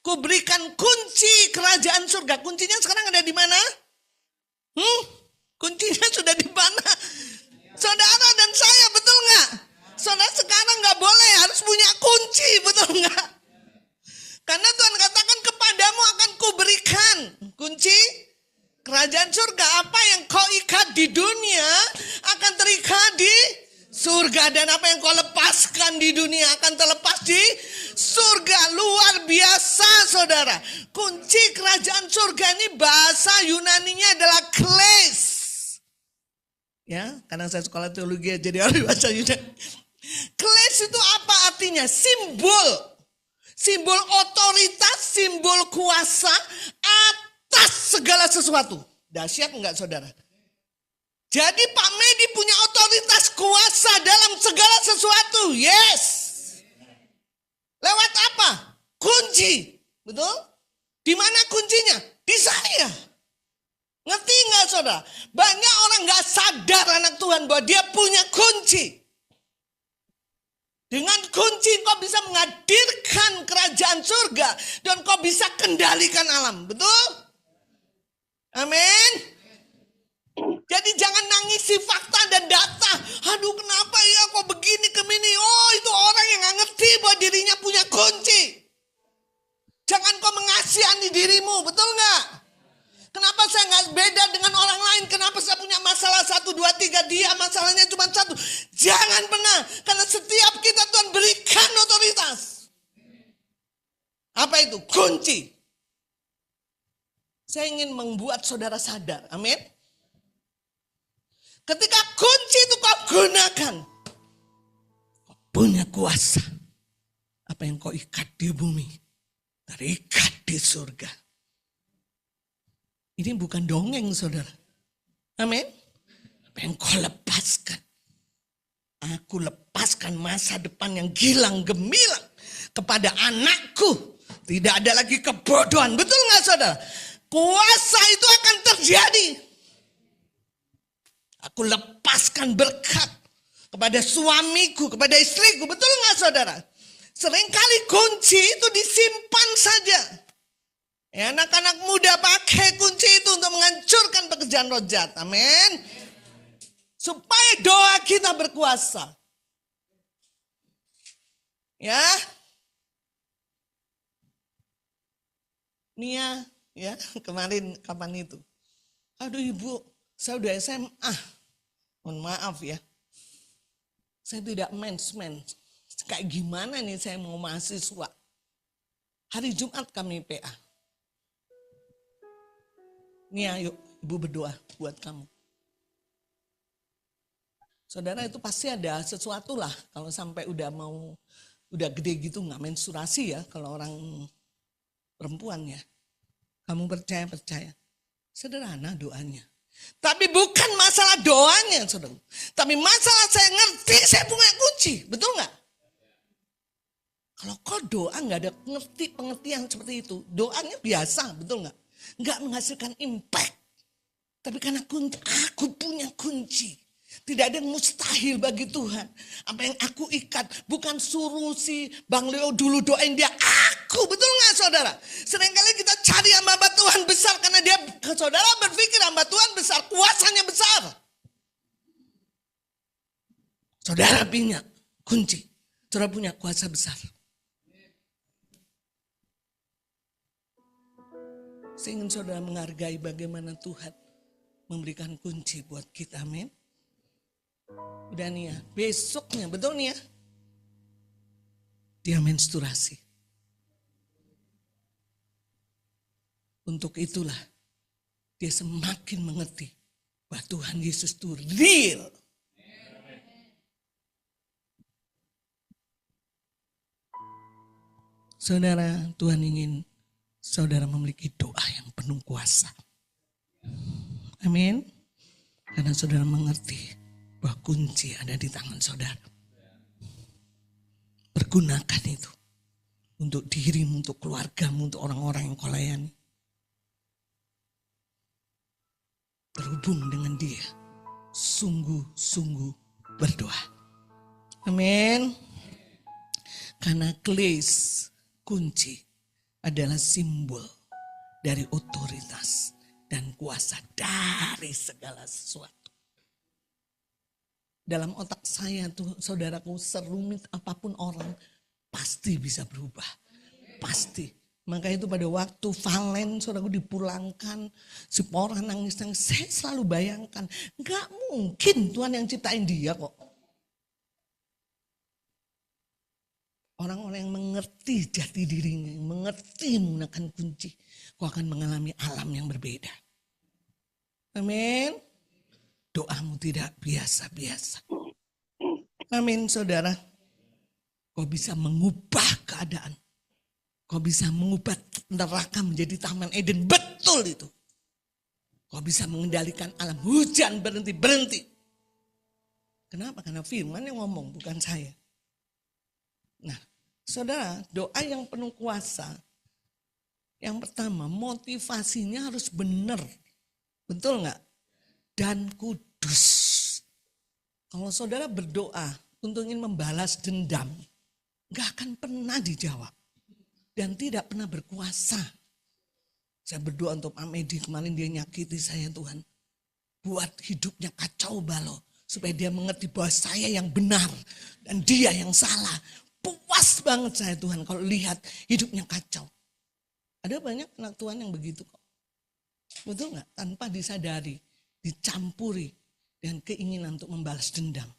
Ku berikan kunci kerajaan surga. Kuncinya sekarang ada di mana? Kuncinya sudah di mana? Saudara dan saya, betul nggak? Saudara sekarang nggak boleh, harus punya kunci, betul nggak? Karena Tuhan katakan kepadamu akan ku berikan kunci kerajaan surga. Apa yang kau ikat di dunia akan terikat di surga, dan apa yang kau lepaskan di dunia akan terlepas di surga. Luar biasa saudara. Kunci kerajaan surga ini bahasa Yunaninya adalah kleis. Ya, karena saya sekolah teologi jadi ahli bahasa Yunani. Kleis itu apa artinya? Simbol. Simbol otoritas, simbol kuasa atas segala sesuatu. Dahsyat enggak saudara? Jadi Pak Medi punya otoritas kuasa dalam segala sesuatu. Yes. Lewat apa? Kunci. Betul? Di mana kuncinya? Di saya. Ngerti nggak saudara? Banyak orang nggak sadar anak Tuhan bahwa dia punya kunci. Dengan kunci kau bisa menghadirkan kerajaan surga. Dan kau bisa kendalikan alam. Betul? Amin. Jadi jangan nangisi fakta dan data. Aduh kenapa ya kok begini kemini. Oh itu orang yang gak ngerti bahwa dirinya punya kunci. Jangan kau mengasihani dirimu. Betul gak? Kenapa saya gak beda dengan orang lain? Kenapa saya punya masalah 1, 2, 3. Dia masalahnya cuma 1. Jangan pernah. Karena setiap kita Tuhan berikan otoritas. Apa itu? Kunci. Saya ingin membuat saudara sadar. Amin. Ketika kunci itu kau gunakan, kau punya kuasa. Apa yang kau ikat di bumi, terikat di surga. Ini bukan dongeng saudara. Amin. Apa yang kau lepaskan. Aku lepaskan masa depan yang gilang gemilang kepada anakku. Tidak ada lagi kebodohan. Betul gak saudara? Kuasa itu akan terjadi. Aku lepaskan berkat kepada suamiku, kepada istriku. Betul nggak saudara? Seringkali kunci itu disimpan saja. Ya, anak-anak muda pakai kunci itu untuk menghancurkan pekerjaan roh jahat. Amin. Supaya doa kita berkuasa. Ya. Nia, ya kemarin kapan itu? Aduh ibu, saya udah SMA. Mohon maaf ya. Saya tidak mens-mens. Kayak gimana nih saya mau mahasiswa. Hari Jumat kami PA. Nih ayo ibu berdoa buat kamu. Saudara itu pasti ada sesuatu lah. Kalau sampai udah gede gitu gak menstruasi ya. Kalau orang perempuan ya. Kamu percaya. Sederhana doanya. Tapi bukan masalah doanya, saudara. Tapi masalah saya ngerti, saya punya kunci. Betul nggak? Kalau kau doa nggak ada pengertian seperti itu. Doanya biasa, betul nggak? Nggak menghasilkan impact. Tapi karena aku punya kunci. Tidak ada yang mustahil bagi Tuhan. Apa yang aku ikat, bukan suruh si Bang Leo dulu doain dia. Aku, betul nggak saudara? Seringkali kita cari hamba Tuhan besar karena dia, saudara berpikir hamba Tuhan besar, kuasanya besar. Saudara punya kunci, saudara punya kuasa besar. Saya ingin saudara menghargai bagaimana Tuhan memberikan kunci buat kita, amin. Udah nih ya, besoknya betul nih ya, dia menstruasi. Untuk itulah dia semakin mengerti bahwa Tuhan Yesus itu real. Saudara, Tuhan ingin saudara memiliki doa yang penuh kuasa. Amin. Karena saudara mengerti bahwa kunci ada di tangan saudara. Pergunakan itu untuk dirimu, untuk keluargamu, untuk orang-orang yang kau layani. Terhubung dengan dia. Sungguh-sungguh berdoa. Amin. Karena kleis, kunci adalah simbol dari otoritas dan kuasa dari segala sesuatu. Dalam otak saya tuh saudaraku, serumit apapun orang pasti bisa berubah. Pasti. Maka itu pada waktu Valen saudaraku dipulangkan, si orang nangis-nangis, saya selalu bayangkan, gak mungkin Tuhan yang ciptain dia kok. Orang-orang yang mengerti jati dirinya, yang mengerti menggunakan kunci, kau akan mengalami alam yang berbeda. Amin. Doamu tidak biasa-biasa. Amin, saudara. Kau bisa mengubah keadaan. Kau bisa mengubah neraka menjadi taman Eden. Betul itu. Kau bisa mengendalikan alam. Hujan berhenti. Kenapa? Karena firman yang ngomong, bukan saya. Nah, saudara, doa yang penuh kuasa. Yang pertama, motivasinya harus benar. Betul nggak? Dan kudus. Kalau saudara berdoa untuk ingin membalas dendam, nggak akan pernah dijawab. Dan tidak pernah berkuasa. Saya berdoa untuk Pak Medi, kemarin dia nyakiti saya Tuhan. Buat hidupnya kacau balau. Supaya dia mengerti bahwa saya yang benar dan dia yang salah. Puas banget saya Tuhan kalau lihat hidupnya kacau. Ada banyak anak Tuhan yang begitu kok. Betul nggak? Tanpa disadari, dicampuri dengan keinginan untuk membalas dendam.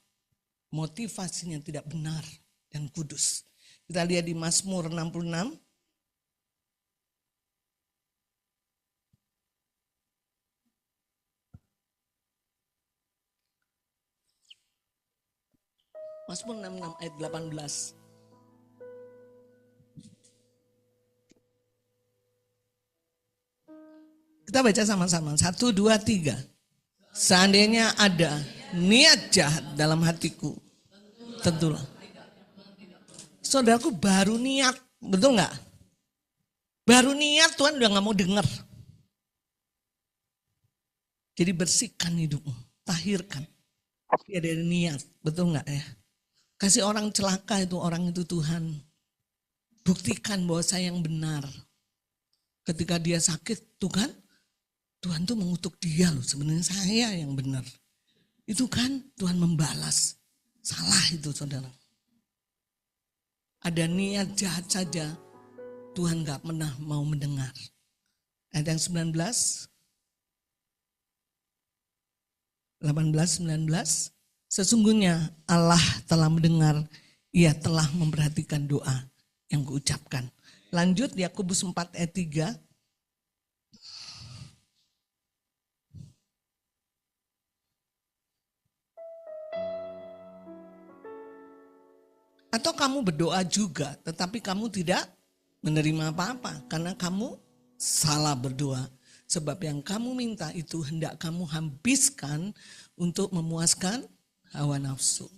Motivasinya tidak benar dan kudus. Kita lihat di Mazmur 66. Mazmur 66 ayat 18. Kita baca sama-sama. 1, 2, 3. Seandainya ada niat jahat dalam hatiku, tentulah. Saudaraku baru niat, betul nggak? Baru niat Tuhan udah nggak mau dengar. Jadi bersihkan hidupmu, tahirkan. Ya dari niat, betul nggak ya? Kasih orang celaka itu, orang itu Tuhan. Buktikan bahwa saya yang benar. Ketika dia sakit, Tuhan tuh mengutuk dia loh. Sebenarnya saya yang benar. Itu kan Tuhan membalas. Salah itu saudara. Ada niat jahat saja, Tuhan gak pernah mau mendengar. Ayat yang 19. 18, 19. Sesungguhnya Allah telah mendengar, ia telah memperhatikan doa yang kuucapkan. Lanjut Yakobus 4 ayat 3. Atau kamu berdoa juga, tetapi kamu tidak menerima apa-apa. Karena kamu salah berdoa. Sebab yang kamu minta itu hendak kamu habiskan untuk memuaskan hawa nafsu.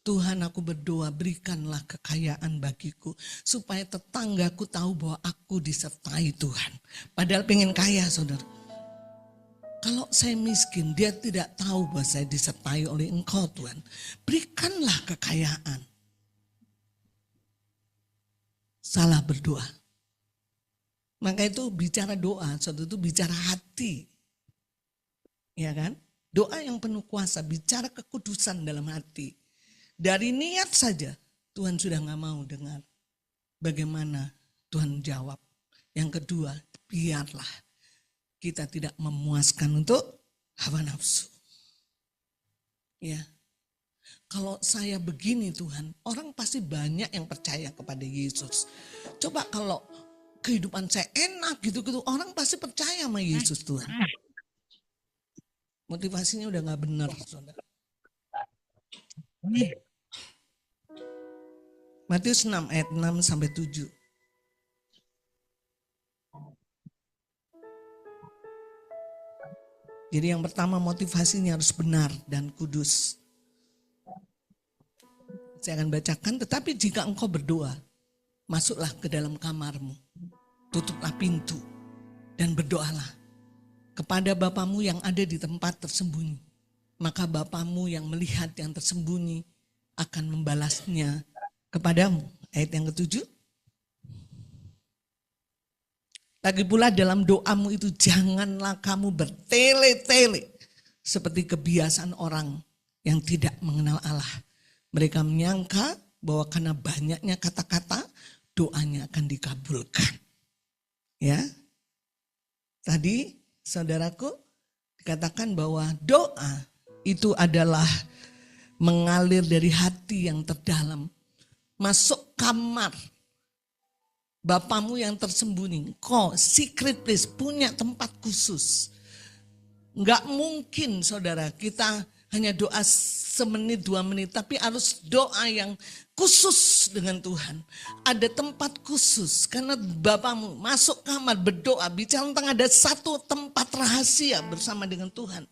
Tuhan, aku berdoa, berikanlah kekayaan bagiku. Supaya tetanggaku tahu bahwa aku disertai Tuhan. Padahal pengen kaya saudara. Kalau saya miskin, dia tidak tahu bahwa saya disertai oleh Engkau Tuhan. Berikanlah kekayaan. Salah berdoa. Maka itu bicara doa, suatu itu bicara hati. Ya kan? Doa yang penuh kuasa, bicara kekudusan dalam hati. Dari niat saja, Tuhan sudah gak mau dengar. Bagaimana Tuhan jawab. Yang kedua, biarlah kita tidak memuaskan untuk hawa nafsu. Ya. Kalau saya begini Tuhan, orang pasti banyak yang percaya kepada Yesus. Coba kalau kehidupan saya enak gitu-gitu, orang pasti percaya sama Yesus Tuhan. Motivasinya udah gak benar, saudara. Matius 6 ayat 6 sampai 7. Jadi yang pertama motivasinya harus benar dan kudus. Saya akan bacakan, tetapi jika engkau berdoa, masuklah ke dalam kamarmu, tutuplah pintu, dan berdoalah kepada Bapamu yang ada di tempat tersembunyi. Maka Bapamu yang melihat yang tersembunyi akan membalasnya kepadamu. Ayat yang ke-7. Lagi pula dalam doamu itu janganlah kamu bertele-tele seperti kebiasaan orang yang tidak mengenal Allah. Mereka menyangka bahwa karena banyaknya kata-kata doanya akan dikabulkan. Ya. Tadi saudaraku dikatakan bahwa doa itu adalah mengalir dari hati yang terdalam. masuk kamar Bapamu yang tersembunyi. Kau secret place, punya tempat khusus. Enggak mungkin saudara kita hanya doa semenit 2 menit, tapi harus doa yang khusus dengan Tuhan. Ada tempat khusus karena Bapamu masuk kamar berdoa, bicara tentang ada satu tempat rahasia bersama dengan Tuhan.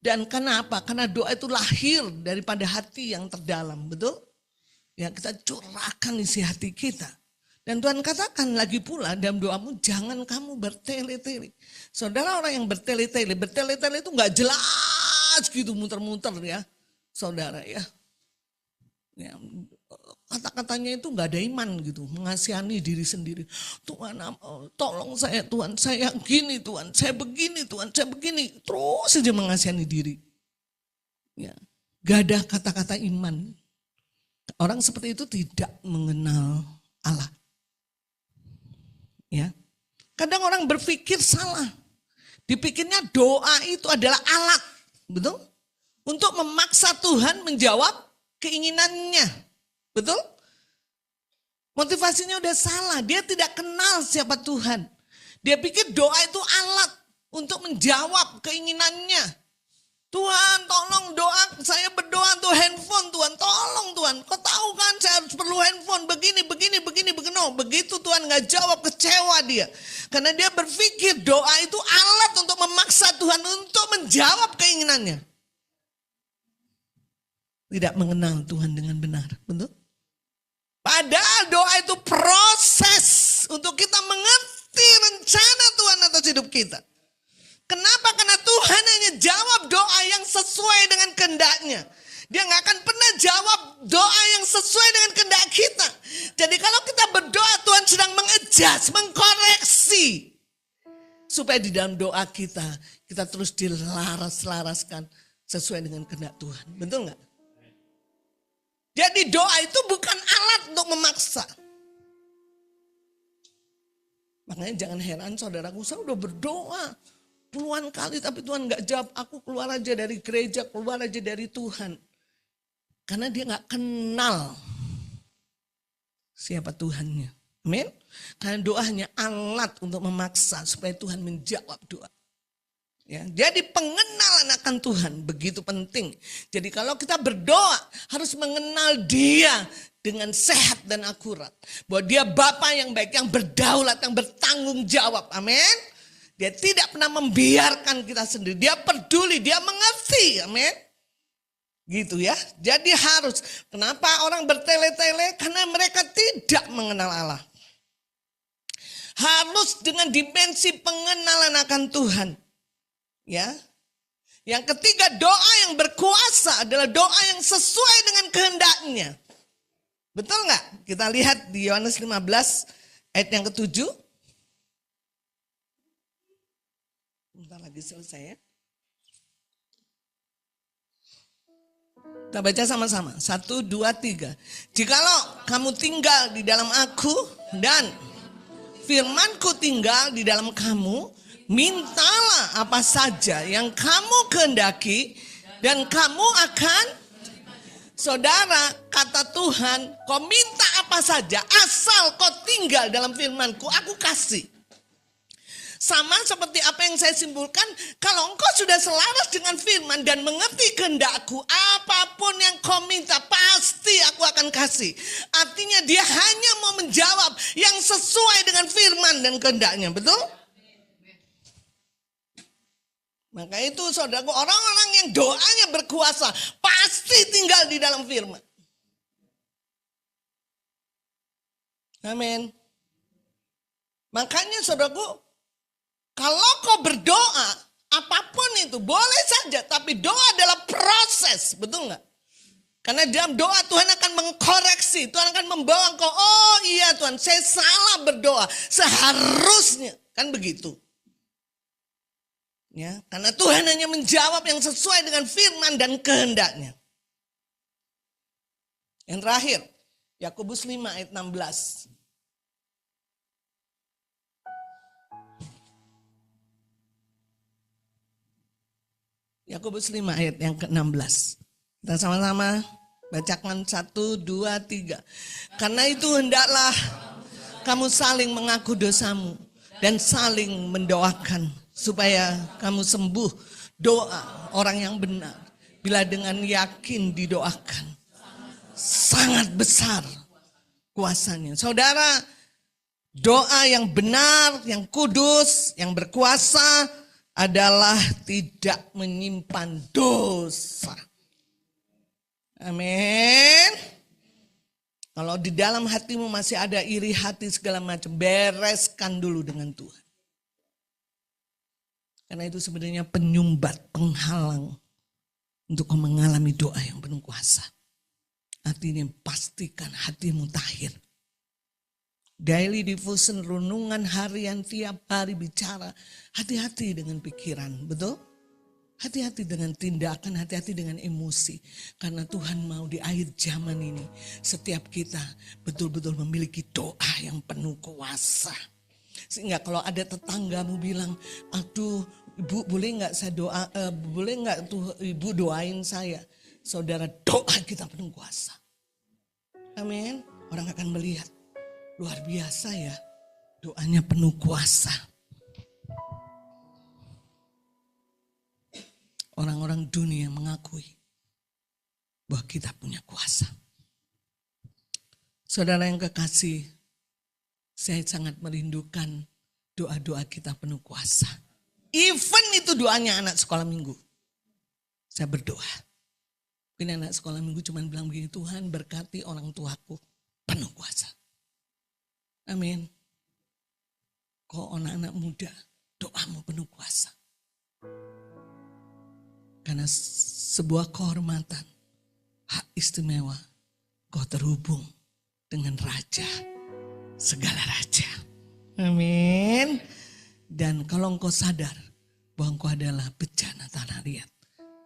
Dan kenapa? Karena doa itu lahir daripada hati yang terdalam, betul? Ya, kita curahkan isi hati kita. Dan Tuhan katakan lagi pula dalam doamu, jangan kamu bertele-tele. Saudara, orang yang bertele-tele itu gak jelas gitu, muter-muter ya. Saudara ya. Kata-katanya itu gak ada iman gitu, mengasihani diri sendiri. Tuhan, tolong saya Tuhan, saya gini Tuhan, saya begini Tuhan, saya begini. Terus saja mengasihani diri. Ya. Gak ada kata-kata iman. Orang seperti itu tidak mengenal Allah. Ya, kadang orang berpikir salah. Dipikirnya doa itu adalah alat, betul? Untuk memaksa Tuhan menjawab keinginannya, betul? Motivasinya udah salah. Dia tidak kenal siapa Tuhan. Dia pikir doa itu alat untuk menjawab keinginannya. Tuhan, tolong doa, saya berdoa untuk handphone Tuhan, tolong Tuhan. Kau tahu kan saya harus perlu handphone begini. Begitu Tuhan gak jawab, kecewa dia. Karena dia berpikir doa itu alat untuk memaksa Tuhan untuk menjawab keinginannya. Tidak mengenal Tuhan dengan benar, betul? Padahal doa itu proses untuk kita mengerti rencana Tuhan atas hidup kita. Kenapa? Karena Tuhan hanya jawab doa yang sesuai dengan kehendaknya. Dia gak akan pernah jawab doa yang sesuai dengan kehendak kita. Jadi kalau kita berdoa, Tuhan sedang mengadjust, mengkoreksi. Supaya di dalam doa kita terus dilaras-laraskan sesuai dengan kehendak Tuhan. Betul gak? Jadi doa itu bukan alat untuk memaksa. Makanya jangan heran saudaraku, saya udah berdoa puluhan kali tapi Tuhan gak jawab. Aku keluar aja dari gereja, keluar aja dari Tuhan. Karena dia gak kenal siapa Tuhannya. Amin. Karena doa hanya alat untuk memaksa supaya Tuhan menjawab doa. Ya, jadi pengenalan akan Tuhan begitu penting. Jadi kalau kita berdoa harus mengenal Dia dengan sehat dan akurat. Bahwa Dia Bapa yang baik, yang berdaulat, yang bertanggung jawab. Amin. Dia tidak pernah membiarkan kita sendiri. Dia peduli, dia mengerti. Amin. Gitu ya. Jadi harus. Kenapa orang bertele-tele? Karena mereka tidak mengenal Allah. Harus dengan dimensi pengenalan akan Tuhan. Ya. Yang ketiga, doa yang berkuasa adalah doa yang sesuai dengan kehendaknya. Betul nggak? Kita lihat di Yohanes 15 ayat yang ke-7. Bentar lagi selesai ya. Kita baca sama-sama. 1, 2, 3. Jikalau kamu tinggal di dalam aku dan firmanku tinggal di dalam kamu, mintalah apa saja yang kamu kehendaki dan kamu akan. Saudara, kata Tuhan, kau minta apa saja asal kau tinggal dalam firmanku, aku kasih. Sama seperti apa yang saya simpulkan, kalau engkau sudah selaras dengan firman dan mengerti kehendakku, apapun yang kau minta pasti aku akan kasih. Artinya dia hanya mau menjawab yang sesuai dengan firman dan kehendaknya, betul? Maka itu saudaraku, orang-orang yang doanya berkuasa pasti tinggal di dalam firman. Amin. Makanya saudaraku, kalau kau berdoa, apapun itu boleh saja, tapi doa adalah proses, betul nggak? Karena dalam doa Tuhan akan mengkoreksi, Tuhan akan membawa engkau, oh iya Tuhan, saya salah berdoa, seharusnya, kan begitu. Ya, karena Tuhan hanya menjawab yang sesuai dengan firman dan kehendaknya. Yang terakhir, Yakobus 5 ayat 16. Yakobus 5 ayat yang ke-16. Kita sama-sama Bacakan 1, 2, 3. Karena itu hendaklah kamu saling mengaku dosamu dan saling mendoakan supaya kamu sembuh. Doa orang yang benar bila dengan yakin didoakan sangat besar kuasanya. Saudara, doa yang benar, yang kudus, yang berkuasa adalah tidak menyimpan dosa. Amin. Kalau di dalam hatimu masih ada iri hati segala macam, bereskan dulu dengan Tuhan. Karena itu sebenarnya penyumbat, penghalang untuk kau mengalami doa yang penuh kuasa. Artinya pastikan hatimu tahir. Daily devotion, renungan harian tiap hari bicara. Hati-hati dengan pikiran, betul? Hati-hati dengan tindakan, hati-hati dengan emosi. Karena Tuhan mau di akhir zaman ini setiap kita betul-betul memiliki doa yang penuh kuasa. Sehingga kalau ada tetanggamu bilang, aduh ibu boleh nggak saya doa, boleh nggak tuh ibu doain saya. Saudara, doa kita penuh kuasa. Amin. Orang akan melihat, luar biasa ya, doanya penuh kuasa. Orang-orang dunia mengakui bahwa kita punya kuasa. Saudara yang kekasih, saya sangat merindukan doa-doa kita penuh kuasa. Even itu doanya anak sekolah minggu. Saya berdoa. Mungkin anak sekolah minggu cuma bilang begini, Tuhan berkati orang tuaku penuh kuasa. Amin. Kok anak-anak muda, doamu penuh kuasa. Karena sebuah kehormatan, hak istimewa, kau terhubung dengan Raja, segala Raja. Amin. Dan kalau engkau sadar bahwa engkau adalah bejana tanah liat,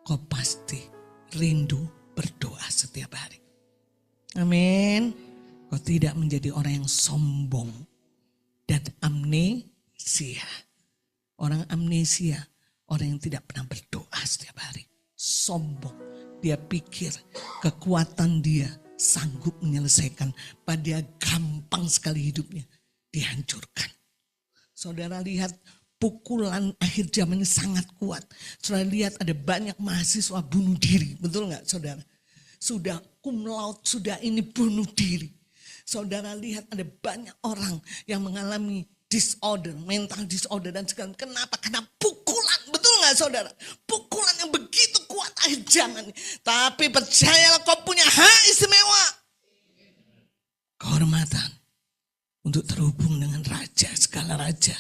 kau pasti rindu berdoa setiap hari. Amin. Kau tidak menjadi orang yang sombong dan amnesia. Orang amnesia, orang yang tidak pernah berdoa setiap hari. Sombong. Dia pikir kekuatan dia sanggup menyelesaikan. Padahal gampang sekali hidupnya. Dihancurkan. Saudara lihat pukulan akhir zaman ini sangat kuat. Saudara lihat ada banyak mahasiswa bunuh diri. Betul gak saudara? Sudah cum laude, sudah ini bunuh diri. Saudara lihat ada banyak orang yang mengalami disorder, mental disorder dan segala. Kenapa? Karena pukulan, betul gak saudara? Pukulan yang begitu kuat akhir zaman. Tapi percayalah kau punya hak istimewa. Kehormatan untuk terhubung dengan Raja, segala Raja.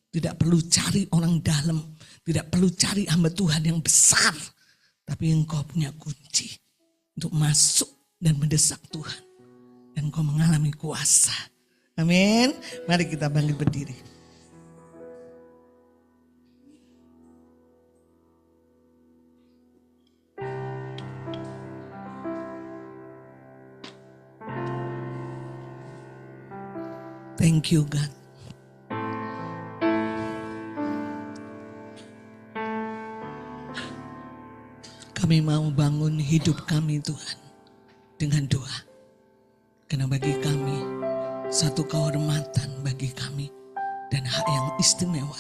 Tidak perlu cari orang dalam, tidak perlu cari hamba Tuhan yang besar. Tapi engkau punya kunci untuk masuk dan mendesak Tuhan. Dan engkau mengalami kuasa. Amin. Mari kita bangkit berdiri. Thank you God. Kami mau bangun hidup kami Tuhan dengan doa. Karena bagi kami satu kehormatan bagi kami dan hak yang istimewa.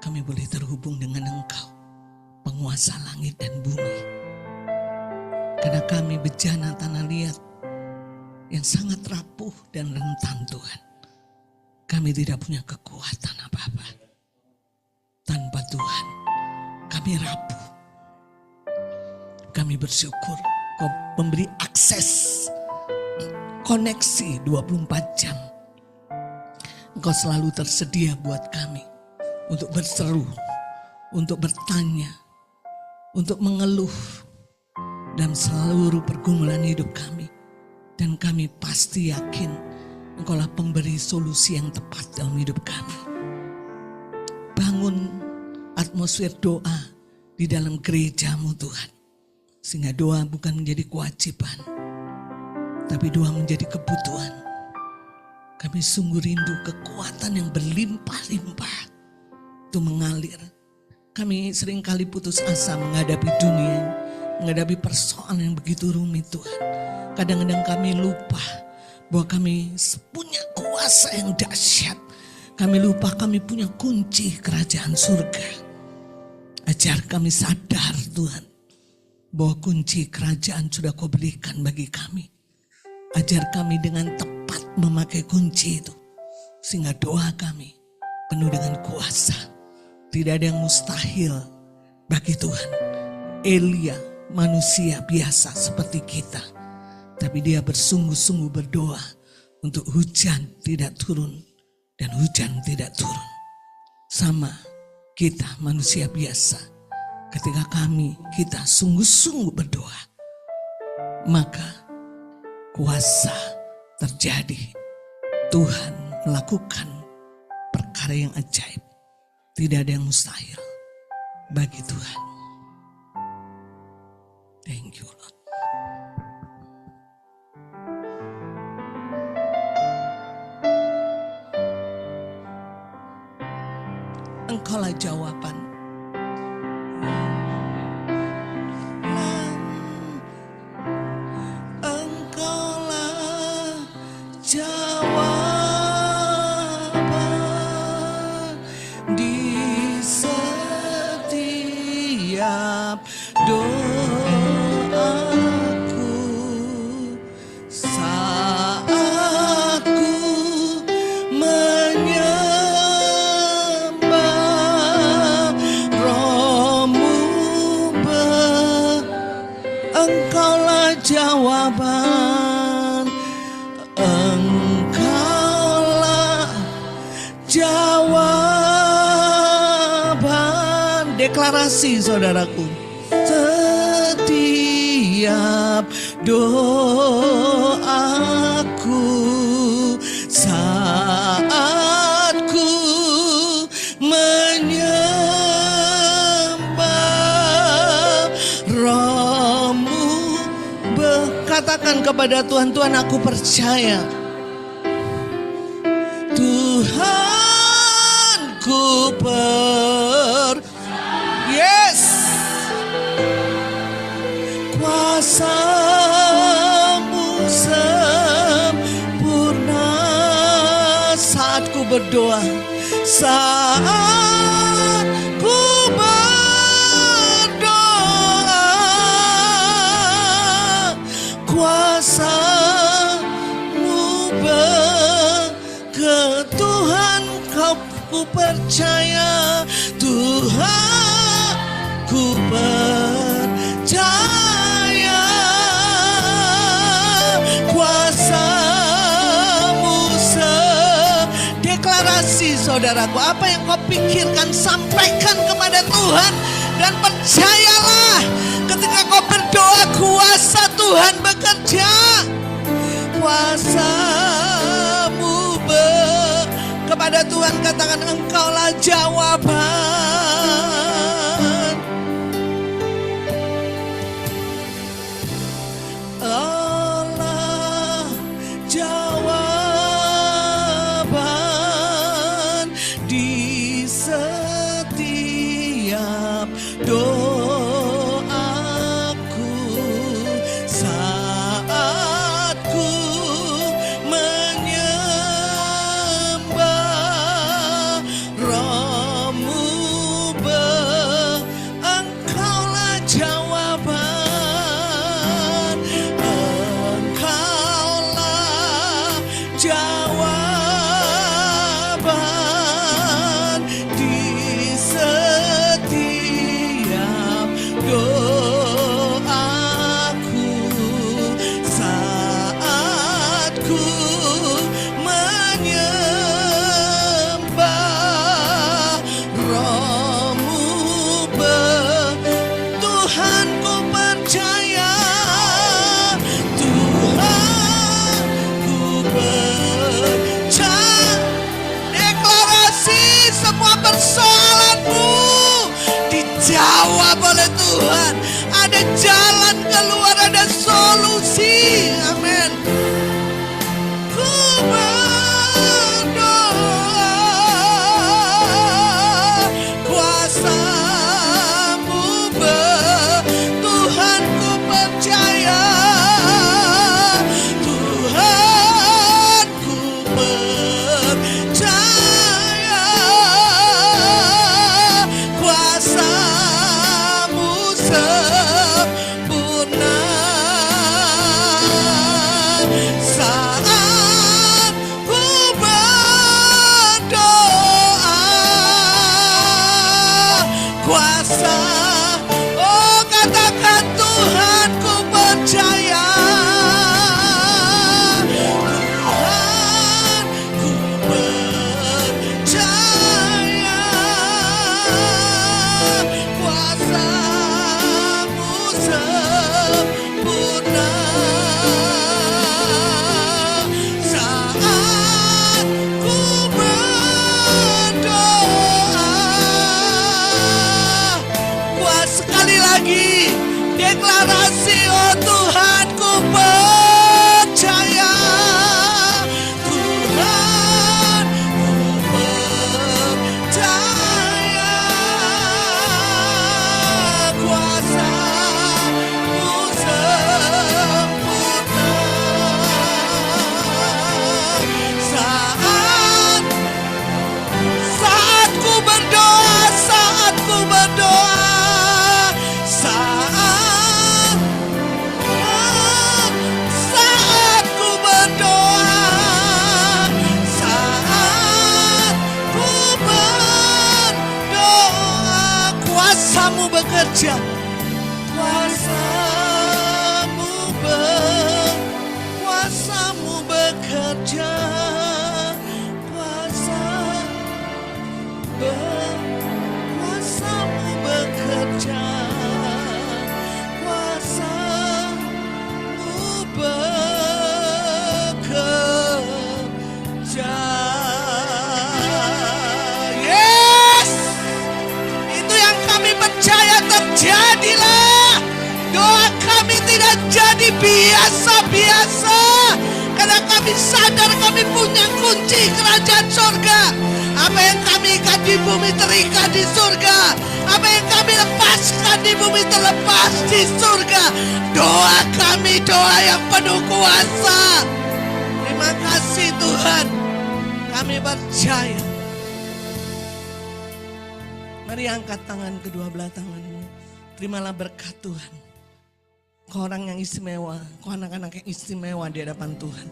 Kami boleh terhubung dengan Engkau, penguasa langit dan bumi. Karena kami bejana tanah liat yang sangat rapuh dan rentan Tuhan. Kami tidak punya kekuatan apa-apa. Tanpa Tuhan kami rapuh. Kami bersyukur Kau memberi akses, koneksi 24 jam. Engkau selalu tersedia buat kami untuk berseru, untuk bertanya, untuk mengeluh dalam seluruh pergumulan hidup kami. Dan kami pasti yakin Engkaulah pemberi solusi yang tepat dalam hidup kami. Bangun atmosfer doa di dalam gerejamu Tuhan. Sehingga doa bukan menjadi kewajiban, tapi doa menjadi kebutuhan. Kami sungguh rindu kekuatan yang berlimpah-limpah itu mengalir. Kami seringkali putus asa menghadapi dunia menghadapi persoalan yang begitu rumit Tuhan. Kadang-kadang kami lupa bahwa kami punya kuasa yang dahsyat. Kami lupa kami punya kunci kerajaan surga. Ajar kami sadar Tuhan, bahwa kunci kerajaan sudah Kau berikan bagi kami. Ajar kami dengan tepat memakai kunci itu. Sehingga doa kami penuh dengan kuasa. Tidak ada yang mustahil bagi Tuhan. Elia manusia biasa seperti kita. Tapi dia bersungguh-sungguh berdoa untuk hujan tidak turun dan hujan tidak turun. Sama kita manusia biasa. Ketika kita sungguh-sungguh berdoa, maka kuasa terjadi. Tuhan melakukan perkara yang ajaib. Tidak ada yang mustahil bagi Tuhan. Thank you Lord. Engkaulah jawaban. Engkaulah jawaban di setiap doaku saat ku menyembah Roh-Mu. Engkaulah jawaban, Engkaulah jawaban. Deklarasi saudaraku. Setiap doaku saat ku menyembah Roh-Mu. Katakan kepada Tuhan, Tuhan aku percaya. Tuhan ku yes. Kuasa-Mu sempurna saat ku berdoa. Saat ku berdoa, kuasa-Mu Tuhan ku percaya. Tuhan ku percaya. Kuasa-Mu deklarasi saudaraku. Apa yang kau pikirkan sampaikan kepada Tuhan. Dan percayalah ketika kau berdoa kuasa Tuhan bekerja. Kuasa-Mu kepada Tuhan katakan Engkaulah jawaban. Allah jawaban di setiap doaku saat ku menyembah Roh-Mu katakan Tuhan ku percaya. Tuhan ku percaya. Kuasa-Mu sempurna. Saat ku berdoa. Sekali lagi deklarasi, oh Tuhan ku percaya. Tuhan ku percaya. Kuasa-Mu sempurna. Saat ku berdoa, saat ku berdoa. Saat ku berdoa, saat ku berdoa, kuasa-Mu bekerja, kuasa-Mu bekerja, kuasa-Mu bekerja. Yes, itu yang kami percaya terjadilah. Doa kami tidak jadi biasa-biasa, karena kami sadar kami punya kunci kerajaan surga. Apa yang kami ikat di bumi terikat di surga. Apa yang kami lepaskan di bumi terlepas di surga. Doa kami doa yang penuh kuasa. Terima kasih Tuhan, kami percaya. Mari angkat tangan kedua belah tanganmu. Terimalah berkat Tuhan. Kau orang yang istimewa, kau anak-anak yang istimewa di hadapan Tuhan.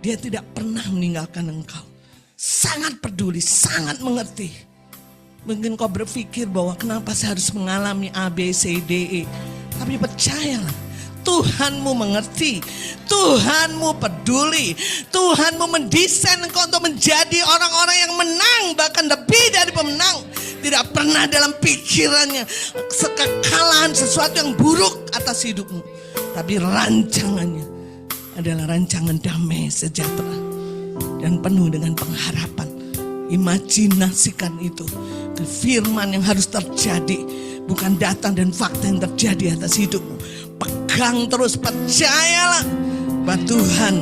Dia tidak pernah meninggalkan engkau. Sangat peduli, sangat mengerti. Mungkin kau berpikir bahwa kenapa saya harus mengalami A, B, C, D, E. Tapi percayalah, Tuhanmu mengerti, Tuhanmu peduli, Tuhanmu mendesain engkau untuk menjadi orang-orang yang menang, bahkan lebih dari pemenang. Tidak pernah dalam pikirannya kekalahan sesuatu yang buruk atas hidupmu. Tapi rancangannya adalah rancangan damai sejahtera dan penuh dengan pengharapan. Imajinasikan itu, firman yang harus terjadi, bukan data dan fakta yang terjadi atas hidupmu. Pegang terus, percayalah bahwa Tuhan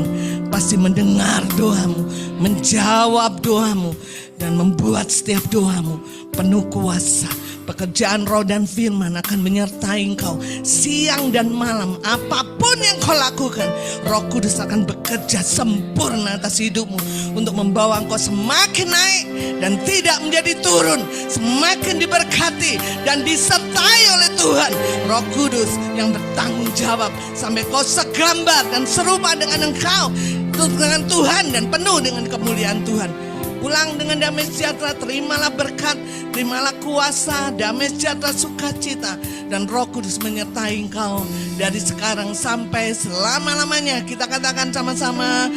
pasti mendengar doamu, menjawab doamu, dan membuat setiap doamu penuh kuasa. Pekerjaan roh dan firman akan menyertai engkau siang dan malam. Apapun yang kau lakukan, Roh Kudus akan bekerja sempurna atas hidupmu untuk membawa engkau semakin naik dan tidak menjadi turun. Semakin diberkati dan disertai oleh Tuhan. Roh Kudus yang bertanggung jawab sampai kau segambar dan serupa dengan engkau, dengan Tuhan, dan penuh dengan kemuliaan Tuhan. Pulang dengan damai sejahtera, terimalah berkat, terimalah kuasa, damai sejahtera, sukacita, dan Roh Kudus menyertai engkau dari sekarang sampai selama-lamanya. Kita katakan sama-sama,